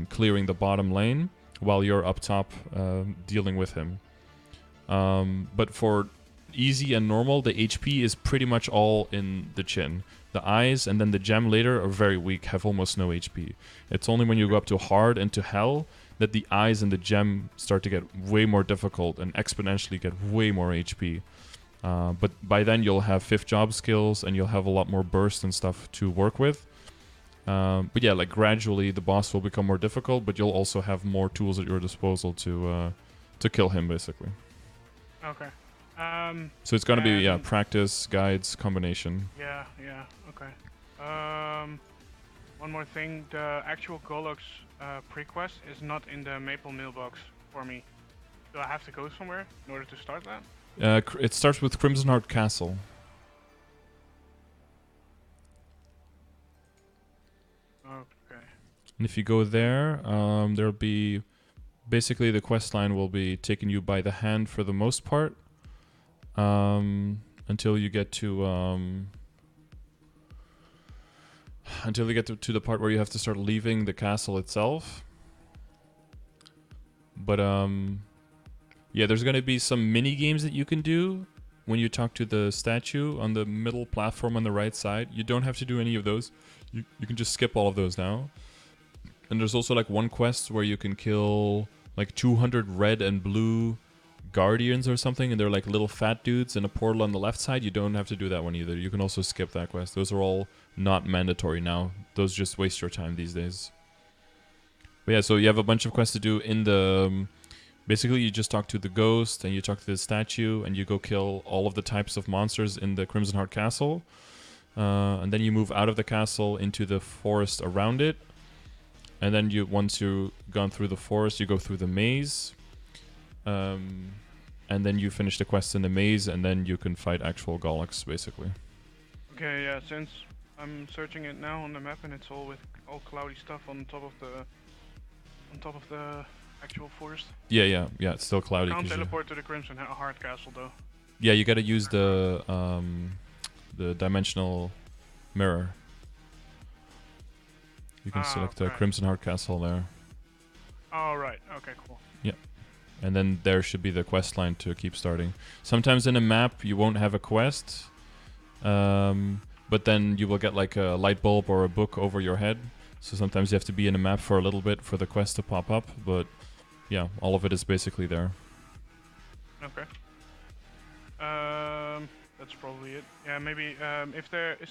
clearing the bottom lane while you're up top dealing with him. But for easy and normal, the HP is pretty much all in the chin. The eyes and then the gem later are very weak, have almost no HP. It's only when you go up to hard and to hell that the eyes and the gem start to get way more difficult and exponentially get way more HP. But by then you'll have 5th job skills and you'll have a lot more burst and stuff to work with. But yeah, like gradually the boss will become more difficult, but you'll also have more tools at your disposal to kill him, basically. Okay. So it's gonna be practice, guides, combination. Yeah. Okay. One more thing: the actual Golux pre-quest is not in the Maple mailbox for me. Do I have to go somewhere in order to start that? It starts with Crimson Heart Castle. Okay. And if you go there, there'll be basically the quest line will be taking you by the hand for the most part. Until you get to the part where you have to start leaving the castle itself. But yeah, there's gonna be some mini games that you can do when you talk to the statue on the middle platform on the right side. You don't have to do any of those. You can just skip all of those now. And there's also like one quest where you can kill like 200 red and blue guardians or something, and they're like little fat dudes in a portal on the left side. You don't have to do that one either. You can also skip that quest. Those are all not mandatory now. Those just waste your time these days. But yeah, so you have a bunch of quests to do in the... basically, you just talk to the ghost, and you talk to the statue, and you go kill all of the types of monsters in the Crimson Heart Castle. And then you move out of the castle into the forest around it. And then once you've gone through the forest, you go through the maze. And then you finish the quest in the maze, and then you can fight actual Golux, basically. Okay, yeah, since I'm searching it now on the map, and it's all with all cloudy stuff on top of the actual forest. Yeah. It's still cloudy. Can't teleport to the Crimson Heart Castle though. Yeah, you gotta use the dimensional mirror. You can select the Crimson Heart Castle there. Oh, right. Okay, cool. Yeah. And then there should be the quest line to keep starting. Sometimes in a map you won't have a quest, but then you will get like a light bulb or a book over your head. So sometimes you have to be in a map for a little bit for the quest to pop up, but yeah, all of it is basically there. Okay. That's probably it. Yeah, maybe if there is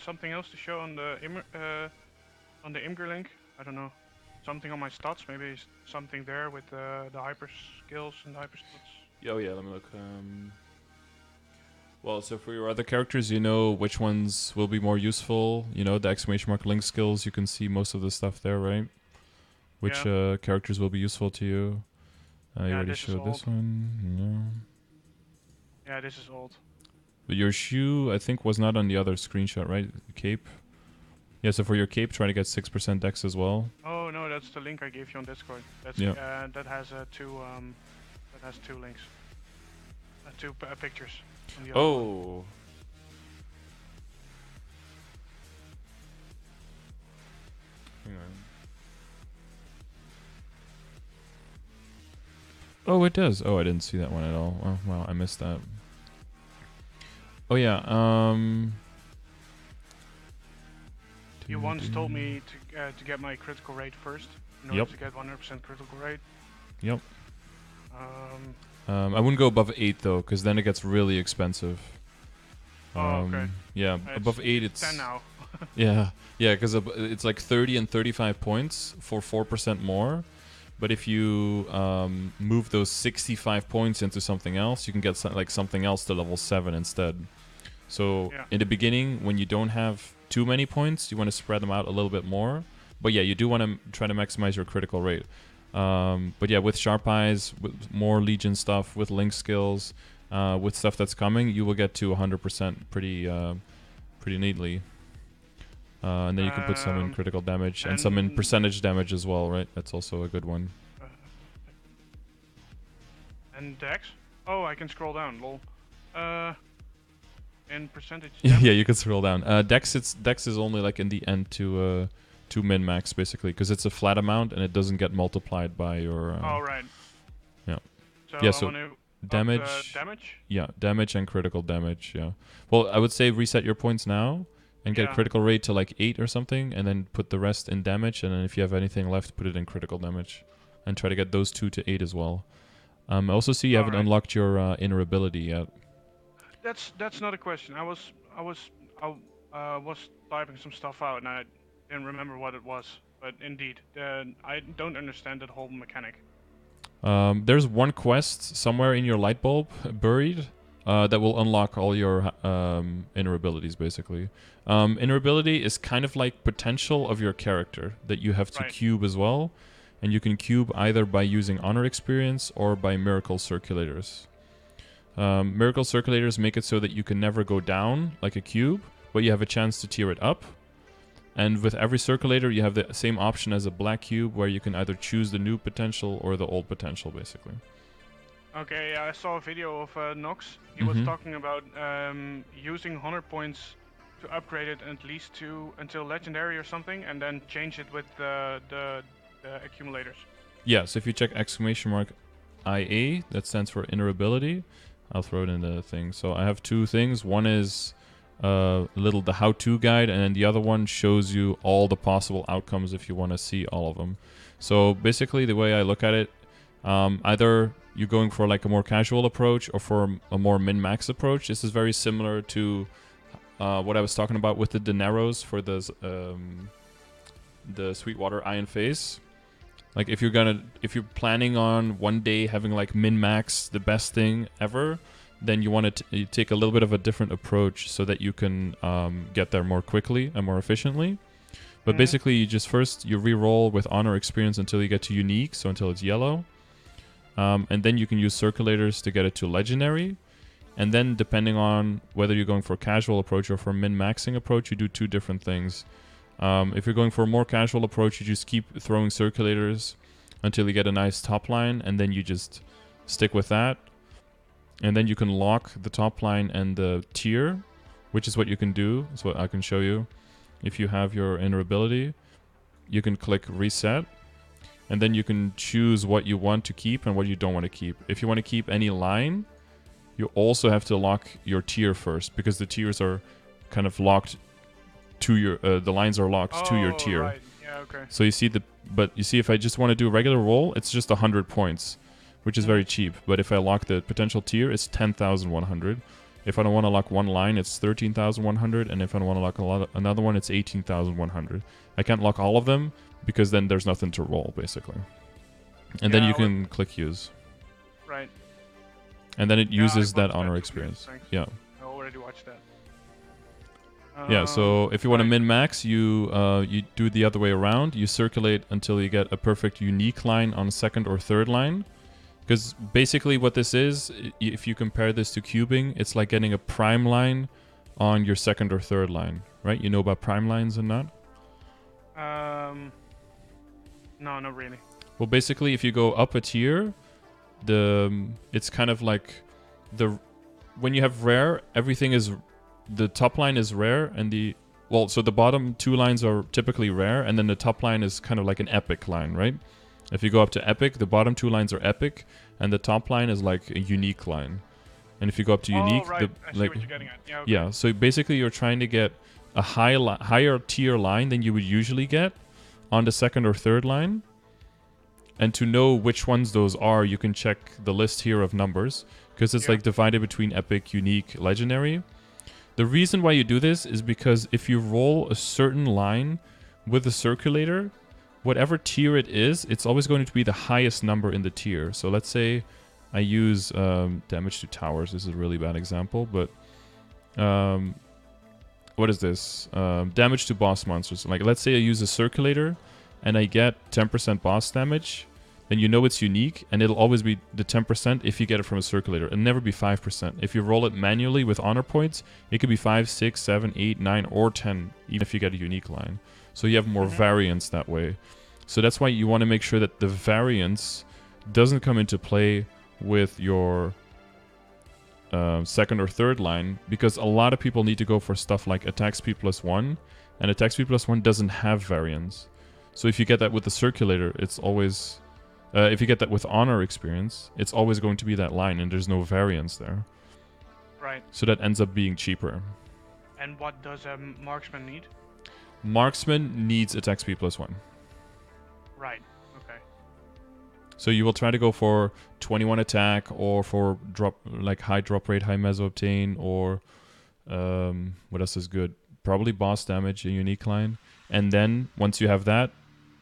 something else to show on the Imgur link. I don't know. Something on my stats. Maybe something there with the hyper skills and hyper stats. Oh yeah, let me look. Well, so for your other characters, you know which ones will be more useful. You know, the exclamation mark link skills. You can see most of the stuff there, right? Which characters will be useful to you? You already showed this one. Yeah, this is old. But your shoe, I think, was not on the other screenshot, right? The cape. Yeah, so for your cape, try to get 6% dex as well. Oh no, that's the link I gave you on Discord. That's that has two links, two pictures. On the other one. Hang on. Oh, it does. Oh, I didn't see that one at all. Oh, wow, I missed that. Oh yeah. You once told me to get my critical rate first in order to get 100% critical rate. Yep. I wouldn't go above 8 though, because then it gets really expensive. Okay. Yeah, above 8 it's 10 now. yeah, because it's like 30 and 35 points for 4% more. But if you move those 65 points into something else, you can get something else to level 7 instead. So in the beginning, when you don't have too many points, you want to spread them out a little bit more. But yeah, you do want to try to maximize your critical rate. But yeah, with Sharp Eyes, with more Legion stuff, with Link skills, with stuff that's coming, you will get to 100% pretty neatly. And then you can put some in critical damage and some in percentage damage as well, right? That's also a good one. And Dex? Oh, I can scroll down, lol. And percentage damage? Yeah, you can scroll down. Dex is only like in the end to min-max, basically, because it's a flat amount and it doesn't get multiplied by your... oh, right. Yeah. So, yeah, so damage... damage? Yeah, damage and critical damage, yeah. Well, I would say reset your points now and get critical rate to like 8 or something, and then put the rest in damage, and then if you have anything left, put it in critical damage. And try to get those 2 to 8 as well. I also see you haven't unlocked your inner ability yet. That's not a question. I was typing some stuff out and I didn't remember what it was. But indeed, I don't understand that whole mechanic. There's one quest somewhere in your light bulb buried that will unlock all your inner abilities, basically. Inner ability is kind of like potential of your character that you have to cube as well. And you can cube either by using honor experience or by miracle circulators. Miracle circulators make it so that you can never go down like a cube, but you have a chance to tier it up. And with every circulator, you have the same option as a black cube, where you can either choose the new potential or the old potential, basically. Okay, I saw a video of Nox. He was talking about using honor points to upgrade it at least until legendary or something, and then change it with the accumulators. Yeah, so if you check exclamation mark IA, that stands for inner ability. I'll throw it in the thing. So I have 2 things. One is the how-to guide, and then the other one shows you all the possible outcomes if you want to see all of them. So basically, the way I look at it, either you're going for like a more casual approach or for a more min-max approach. This is very similar to what I was talking about with the Dineros for the Sweetwater Iron Face. Like if you're planning on one day having like min-max the best thing ever, then you want to take a little bit of a different approach so that you can get there more quickly and more efficiently. But basically, you re-roll with honor experience until you get to unique, so until it's yellow, and then you can use circulators to get it to legendary. And then depending on whether you're going for a casual approach or for a min-maxing approach, you do two different things. If you're going for a more casual approach, you just keep throwing circulators until you get a nice top line, and then you just stick with that. And then you can lock the top line and the tier, which is what you can do. That's what I can show you. If you have your inner ability, you can click reset, and then you can choose what you want to keep and what you don't want to keep. If you want to keep any line, you also have to lock your tier first, because the tiers are kind of locked to your the lines are locked to your tier. Right. Yeah, okay. So you see if I just want to do a regular roll, it's just 100 points, which is very cheap. But if I lock the potential tier, it's 10,100. If I don't want to lock one line, it's 13,100, and if I don't want to lock another one, it's 18,100. I can't lock all of them because then there's nothing to roll, basically. And then you can click use. Right. And then it uses that honor experience. Yeah. I already watched that. Yeah, so if you want to min-max, you do the other way around. You circulate until you get a perfect unique line on second or third line. Because basically what this is, if you compare this to cubing, it's like getting a prime line on your second or third line, right? You know about prime lines and not? No, not really. Well, basically, if you go up a tier, it's kind of like when you have rare, everything is the top line is rare, and so the bottom two lines are typically rare, and then the top line is kind of like an epic line, right? If you go up to epic, the bottom two lines are epic, and the top line is like a unique line. And if you go up to unique, right. I see what you're getting at. Yeah, okay. Yeah, so basically you're trying to get a higher tier line than you would usually get on the second or third line. And to know which ones those are, you can check the list here of numbers, because it's like divided between epic, unique, legendary. The reason why you do this is because if you roll a certain line with a circulator, whatever tier it is, it's always going to be the highest number in the tier. So let's say I use damage to towers. This is a really bad example, but what is this? Damage to boss monsters. Like, let's say I use a circulator and I get 10% boss damage, then you know it's unique, and it'll always be the 10% if you get it from a circulator. It'll never be 5%. If you roll it manually with honor points, it could be 5, 6, 7, 8, 9, or 10, even if you get a unique line. So you have more variance that way. So that's why you want to make sure that the variance doesn't come into play with your second or third line, because a lot of people need to go for stuff like attack speed +1, and attack speed +1 doesn't have variance. So if you get that with the circulator, it's always... if you get that with honor experience, it's always going to be that line, and there's no variance there. Right. So that ends up being cheaper. And what does a marksman need? Marksman needs attack speed +1. Right. Okay. So you will try to go for 21 attack, or for high drop rate, high meso obtain, or what else is good? Probably boss damage, a unique line. And then once you have that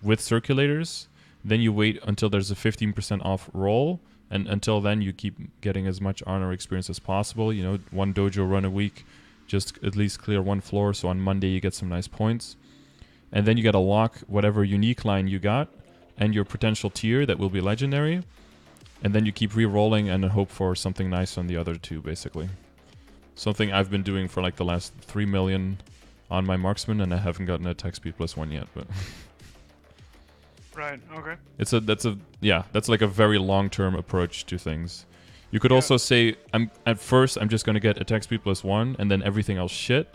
with circulators, then you wait until there's a 15% off roll, and until then you keep getting as much honor experience as possible. You know, one dojo run a week, just at least clear one floor, so on Monday you get some nice points. And then you gotta lock whatever unique line you got, and your potential tier that will be legendary. And then you keep re-rolling and hope for something nice on the other two, basically. Something I've been doing for like the last 3 million on my marksman, and I haven't gotten attack speed +1 yet, but... Right, okay. That's like a very long-term approach to things. You could also say, at first I'm just gonna get attack speed +1, and then everything else shit,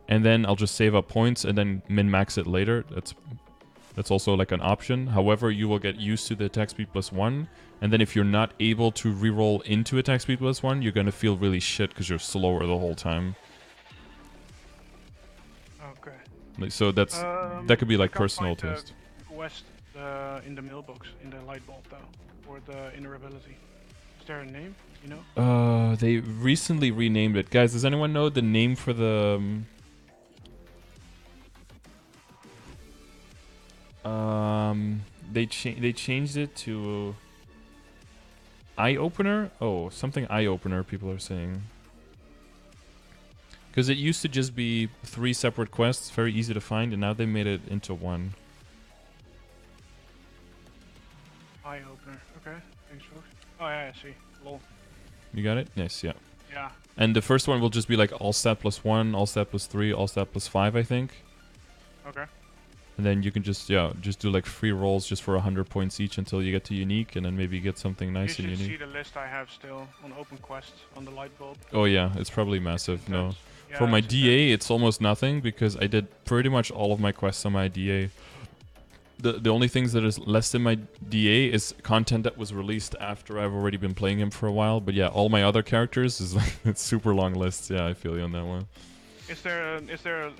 and then I'll just save up points and then min-max it later. That's also like an option. However, you will get used to the attack speed +1, and then if you're not able to re-roll into attack speed +1, you're gonna feel really shit because you're slower the whole time. Okay. Like, so that could be like personal taste. Quest in the mailbox, in the light bulb though, for the inner ability. Is there a name, you know? They recently renamed it. Guys, does anyone know the name for the... they changed it to... Eye Opener? Oh, something Eye Opener, people are saying. Because it used to just be 3 separate quests, very easy to find, and now they made it into one. Eye opener. Okay. Thanks, folks. Oh yeah, I see. Lol. You got it? Nice, yeah. Yeah. And the first one will just be like all stat +1, all stat +3, all stat +5, I think. Okay. And then you can just do like free rolls just for 100 points each until you get to unique, and then maybe get something nice You and should unique. see the list I have still on open quest on the light bulb. Oh yeah, it's probably massive. No, Yeah, for my it's DA, it's almost nothing because I did pretty much all of my quests on my DA. The only things that is less in my DA is content that was released after I've already been playing him for a while. But yeah, all my other characters is like it's super long lists. Yeah, I feel you on that one. Is there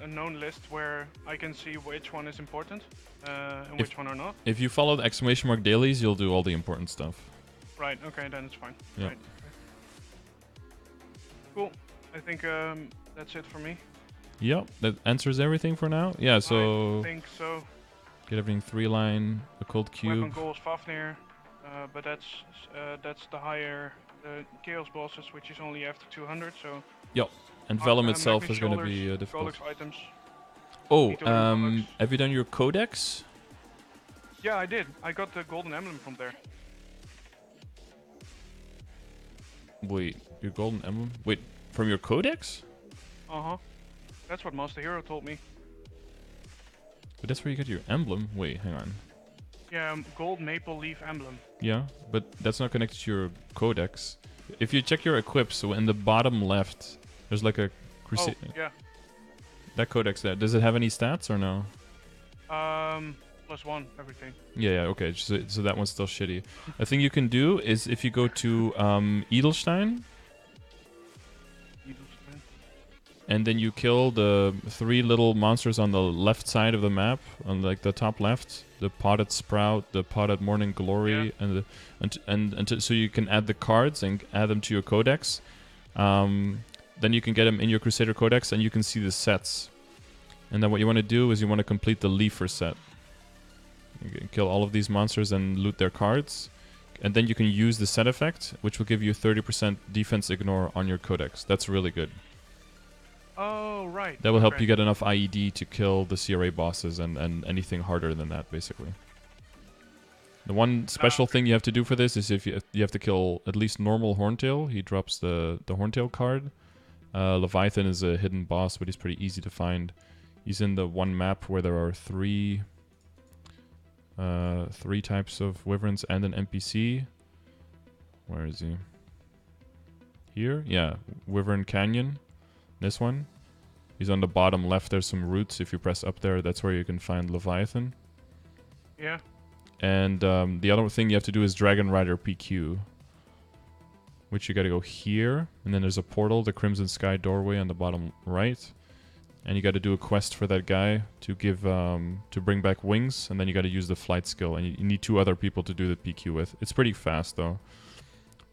a known list where I can see which one is important and which one are not? If you follow the exclamation mark dailies, you'll do all the important stuff. Right. Okay, then it's fine. Yeah. Right. Cool. I think that's it for me. Yep, that answers everything for now. Yeah, so I think so. get everything 3-line, occult Weapon cube. goal is Fafnir, but that's the higher Chaos bosses, which is only after 200. So. Yep, and Vellum itself is going to be difficult. Golux items. Oh, have you done your codex? Yeah, I did. I got the golden emblem from there. Wait, your golden emblem? Wait, from your codex? Uh-huh. That's what Master Hero told me. But that's where you get your emblem. Wait, hang on. Yeah, gold maple leaf emblem. Yeah, but that's not connected to your codex. If you check your equip, so in the bottom left, there's like a crusade. Oh, yeah. That codex there. Does it have any stats or no? +1, everything. Yeah, okay. So that one's still shitty. A thing you can do is if you go to Edelstein, and then you kill the 3 little monsters on the left side of the map, on like the top left, the potted sprout, the potted morning glory, yeah. and so you can add the cards and add them to your codex. Then you can get them in your Crusader codex, and you can see the sets. And then what you want to do is you want to complete the Leafer set. You can kill all of these monsters and loot their cards. And then you can use the set effect, which will give you 30% defense ignore on your codex. That's really good. Oh, right. That will help you get enough IED to kill the CRA bosses and anything harder than that, basically. The one special thing you have to do for this is if you have to kill at least normal Horntail. He drops the Horntail card. Leviathan is a hidden boss, but he's pretty easy to find. He's in the one map where there are three types of wyverns and an NPC. Where is he? Here? Yeah, Wyvern Canyon. This one. He's on the bottom left. There's some roots. If you press up there, that's where you can find Leviathan. Yeah. And the other thing you have to do is Dragon Rider PQ. Which you gotta go here. And then there's a portal, the Crimson Sky doorway on the bottom right. And you gotta do a quest for that guy to give to bring back wings. And then you gotta use the flight skill. And you need 2 other people to do the PQ with. It's pretty fast though.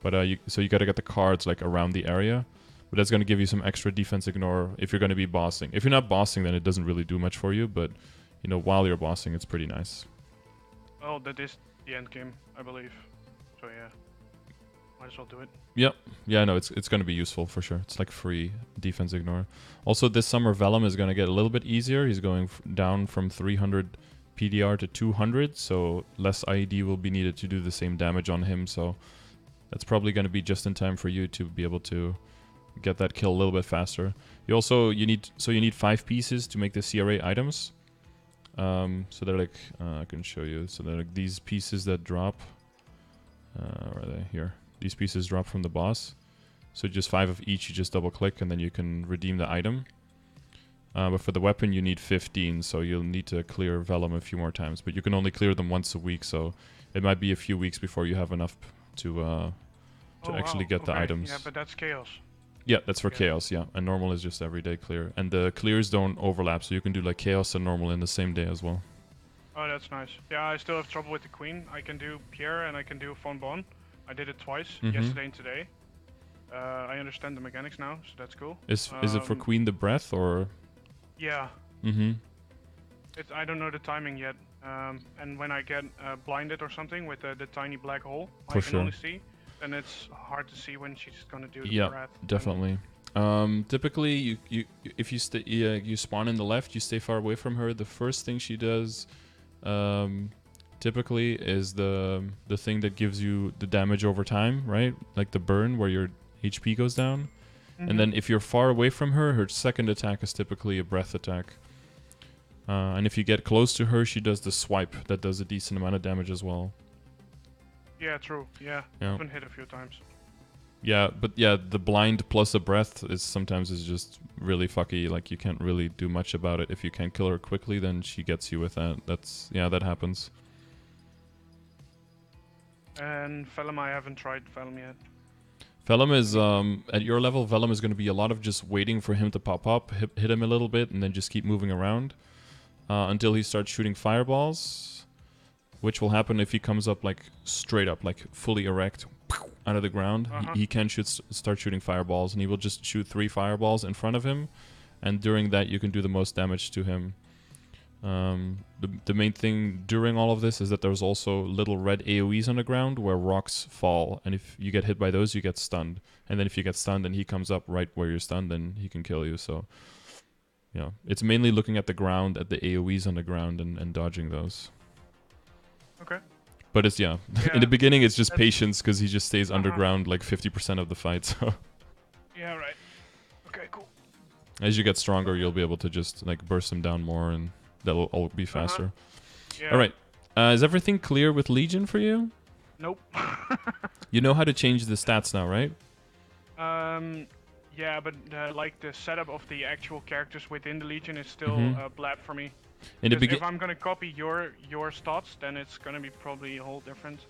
But so you gotta get the cards like around the area. But that's going to give you some extra defense ignore if you're going to be bossing. If you're not bossing, then it doesn't really do much for you. But, you know, while you're bossing, it's pretty nice. Oh, that is the end game, I believe. So, yeah. Might as well do it. Yep. Yeah, no, it's going to be useful for sure. It's like free defense ignore. Also, this summer, Vellum is going to get a little bit easier. He's going down from 300 PDR to 200. So, less IED will be needed to do the same damage on him. So, that's probably going to be just in time for you to be able to get that kill a little bit faster. You need 5 pieces to make the CRA items. So they're like I can show you. So they're like these pieces that drop. Where are they? Here. These pieces drop from the boss. So just 5 of each. You just double click and then you can redeem the item. But for the weapon you need 15. So you'll need to clear Vellum a few more times. But you can only clear them once a week. So it might be a few weeks before you have enough to actually get the items. Yeah, but that's chaos. Yeah, that's for chaos, yeah. And normal is just everyday clear. And the clears don't overlap, so you can do like chaos and normal in the same day as well. Oh, that's nice. Yeah, I still have trouble with the queen. I can do Pierre and I can do Von Bon. I did it twice, yesterday and today. I understand the mechanics now, so that's cool. Is it for Queen the Breath or? Yeah. I don't know the timing yet. And when I get blinded or something with the tiny black hole, I can only see. And it's hard to see when she's gonna do the breath. Yeah, definitely. Typically, if you spawn in the left, you stay far away from her. The first thing she does, typically, is the thing that gives you the damage over time, right? Like the burn, where your HP goes down. And then if you're far away from her, her second attack is typically a breath attack. And if you get close to her, she does the swipe that does a decent amount of damage as well. Yeah, true. Yeah, Yeah. I've been hit a few times. Yeah, but yeah, the blind plus a breath is sometimes just really fucky. Like, you can't really do much about it. If you can't kill her quickly, then she gets you with that. That happens. And Vellum, I haven't tried Vellum yet. Vellum is, at your level, Vellum is going to be a lot of just waiting for him to pop up, hit him a little bit, and then just keep moving around until he starts shooting fireballs, which will happen if he comes up, like, straight up, like, fully erect out of the ground. He can start shooting fireballs, and he will just shoot 3 fireballs in front of him, and during that, you can do the most damage to him. The main thing during all of this is that there's also little red AoEs on the ground where rocks fall, and if you get hit by those, you get stunned. And then if you get stunned and he comes up right where you're stunned, then he can kill you. So, it's mainly looking at the ground, at the AoEs on the ground, and dodging those. Okay. But it's, in the beginning, it's just patience, because he just stays underground like 50% of the fight, so... Yeah, right. Okay, cool. As you get stronger, you'll be able to just, like, burst him down more, and that'll all be faster. Yeah. Alright. Is everything clear with Legion for you? Nope. You know how to change the stats now, right? Yeah, but like the setup of the actual characters within the Legion is still blab for me. In the If I'm gonna copy your stats, then it's gonna be probably a whole different.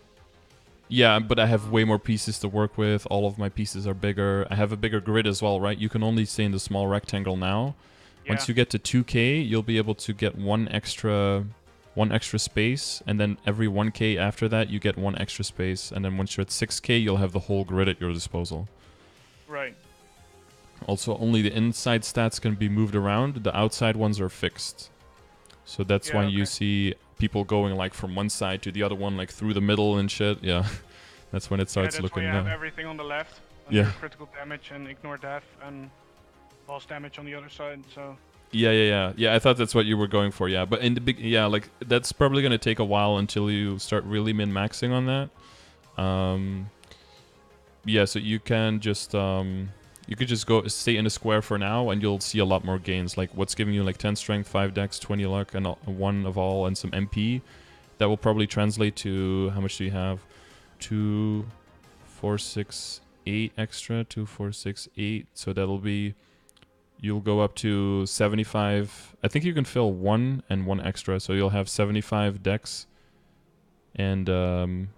Yeah, but I have way more pieces to work with. All of my pieces are bigger. I have a bigger grid as well, right? You can only stay in the small rectangle now. Yeah. Once you get to 2K, you'll be able to get one extra space, and then every 1K after that, you get 1 extra space, and then once you're at 6K, you'll have the whole grid at your disposal. Right. Also, only the inside stats can be moved around. The outside ones are fixed. So that's why you see people going like from one side to the other one, like through the middle and shit. Yeah, that's when it starts looking. Yeah, that's why you have everything on the left. Critical damage and ignore death, and boss damage on the other side. So. Yeah. I thought that's what you were going for. Yeah, but in the like that's probably gonna take a while until you start really min-maxing on that. Yeah, so you can just you could just go stay in a square for now, and you'll see a lot more gains. Like what's giving you like 10 strength, 5 dex, 20 luck, and 1 of all, and some MP. That will probably translate to, how much do you have? 2, 4, 6, 8 extra. 2, 4, 6, 8. So that'll be, you'll go up to 75. I think you can fill 1 and 1 extra, so you'll have 75 dex and 1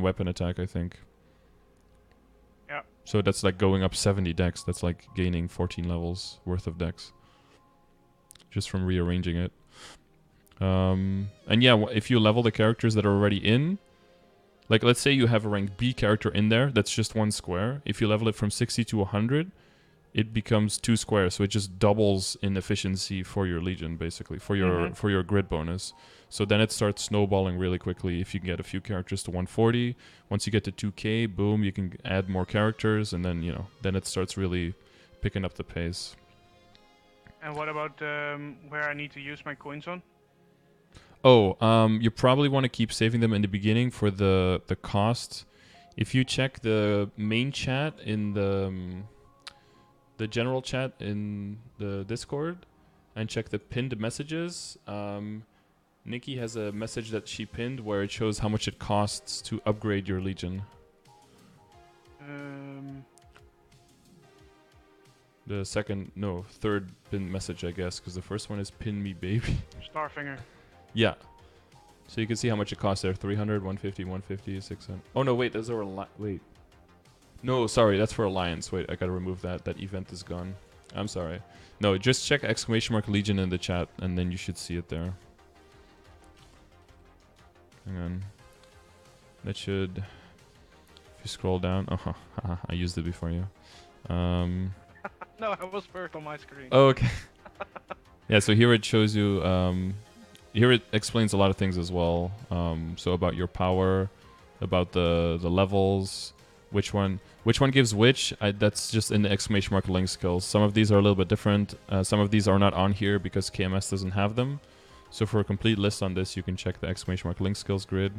weapon attack, I think. So that's like going up 70 dex. That's like gaining 14 levels worth of dex. Just from rearranging it. And yeah, if you level the characters that are already in, like let's say you have a rank B character in there, that's just 1 square. If you level it from 60 to 100, it becomes 2 squares. So it just doubles in efficiency for your Legion, basically, for your grid bonus. So then it starts snowballing really quickly if you can get a few characters to 140. Once you get to 2K, boom, you can add more characters, and then, then it starts really picking up the pace. And what about where I need to use my coins on? Oh, you probably want to keep saving them in the beginning for the cost. If you check the main chat in the general chat in the Discord and check the pinned messages, Nikki has a message that she pinned where it shows how much it costs to upgrade your Legion. The third pinned message, I guess, because the first one is pin me baby. Starfinger. Yeah. So you can see how much it costs there. 300, 150, 150, 600. Oh no, wait, those are wait. No, sorry, that's for Alliance. Wait, I gotta remove that. That event is gone. I'm sorry. No, just check !Legion in the chat, and then you should see it there. Hang on. That should... If you scroll down... Oh, I used it before you. No, I was first on my screen. Oh, okay. Yeah, so here it shows you... here it explains a lot of things as well. So about your power, about the levels, which one gives which. That's just in the ! Link skills. Some of these are a little bit different. Some of these are not on here because KMS doesn't have them. So for a complete list on this, you can check the ! Link skills grid.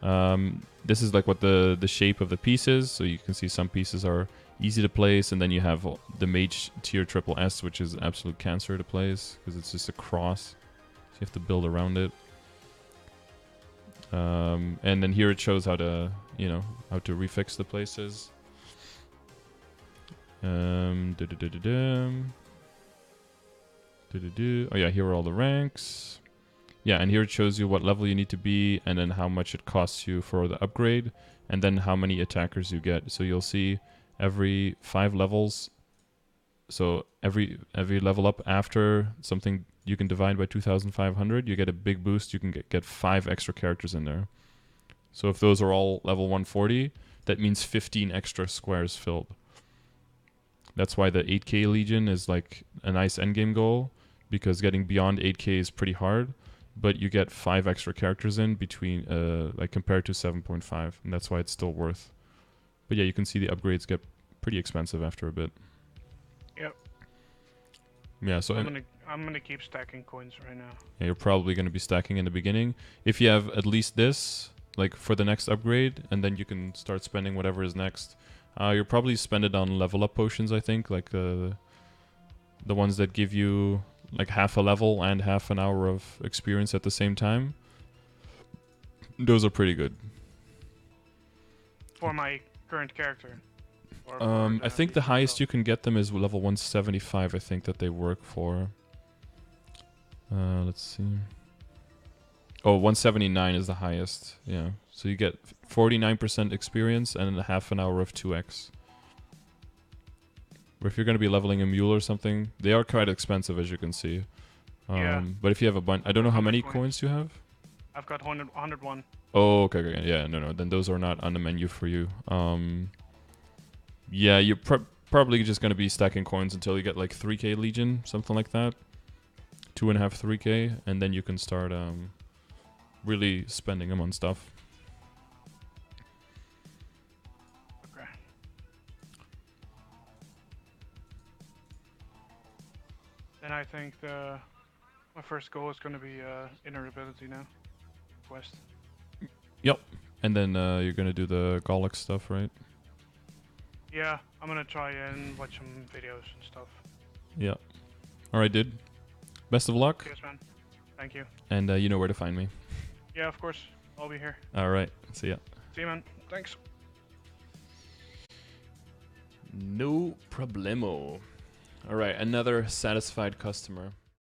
This is like what the shape of the pieces. So you can see some pieces are easy to place, and then you have the mage tier triple S, which is absolute cancer to place because it's just a cross, so you have to build around it. And then here it shows how to, you know, how to refix the places. Oh yeah, here are all the ranks. Yeah, and here it shows you what level you need to be, and then how much it costs you for the upgrade, and then how many attackers you get. So you'll see every 5 levels. So every level up after something you can divide by 2,500, you get a big boost. You can get 5 extra characters in there. So if those are all level 140, that means 15 extra squares filled. That's why the 8k Legion is like a nice endgame goal, because getting beyond 8k is pretty hard, but you get 5 extra characters in between, like compared to 7.5, and that's why it's still worth. But yeah, you can see the upgrades get pretty expensive after a bit. Yep. Yeah, so I'm gonna keep stacking coins right now. Yeah, you're probably gonna be stacking in the beginning. If you have at least this, like for the next upgrade, and then you can start spending whatever is next. You'll probably spend it on level up potions, I think, like the ones that give you like half a level and half an hour of experience at the same time. Those are pretty good. For my current character. I think the highest you can get them is level 175, I think, that they work for. Let's see. Oh, 179 is the highest, yeah. So you get 49% experience and half an hour of 2x. Or if you're going to be leveling a mule or something, they are quite expensive, as you can see. Yeah. But if you have a bunch... I don't know how many coins you have. I've got 101. Oh, okay. Yeah, no. Then those are not on the menu for you. Yeah, you're probably just going to be stacking coins until you get like 3k Legion, something like that. 2.5, 3k, and then you can start really spending them on stuff. Okay. Then I think my first goal is going to be inner ability now. Quest. Yep. And then you're going to do the Golix stuff, right? Yeah, I'm going to try and watch some videos and stuff. Yeah. Alright, dude. Best of luck. Cheers, man. Thank you. And you know where to find me. Yeah, of course. I'll be here. Alright. See ya. See you, man. Thanks. No problemo. Alright, another satisfied customer.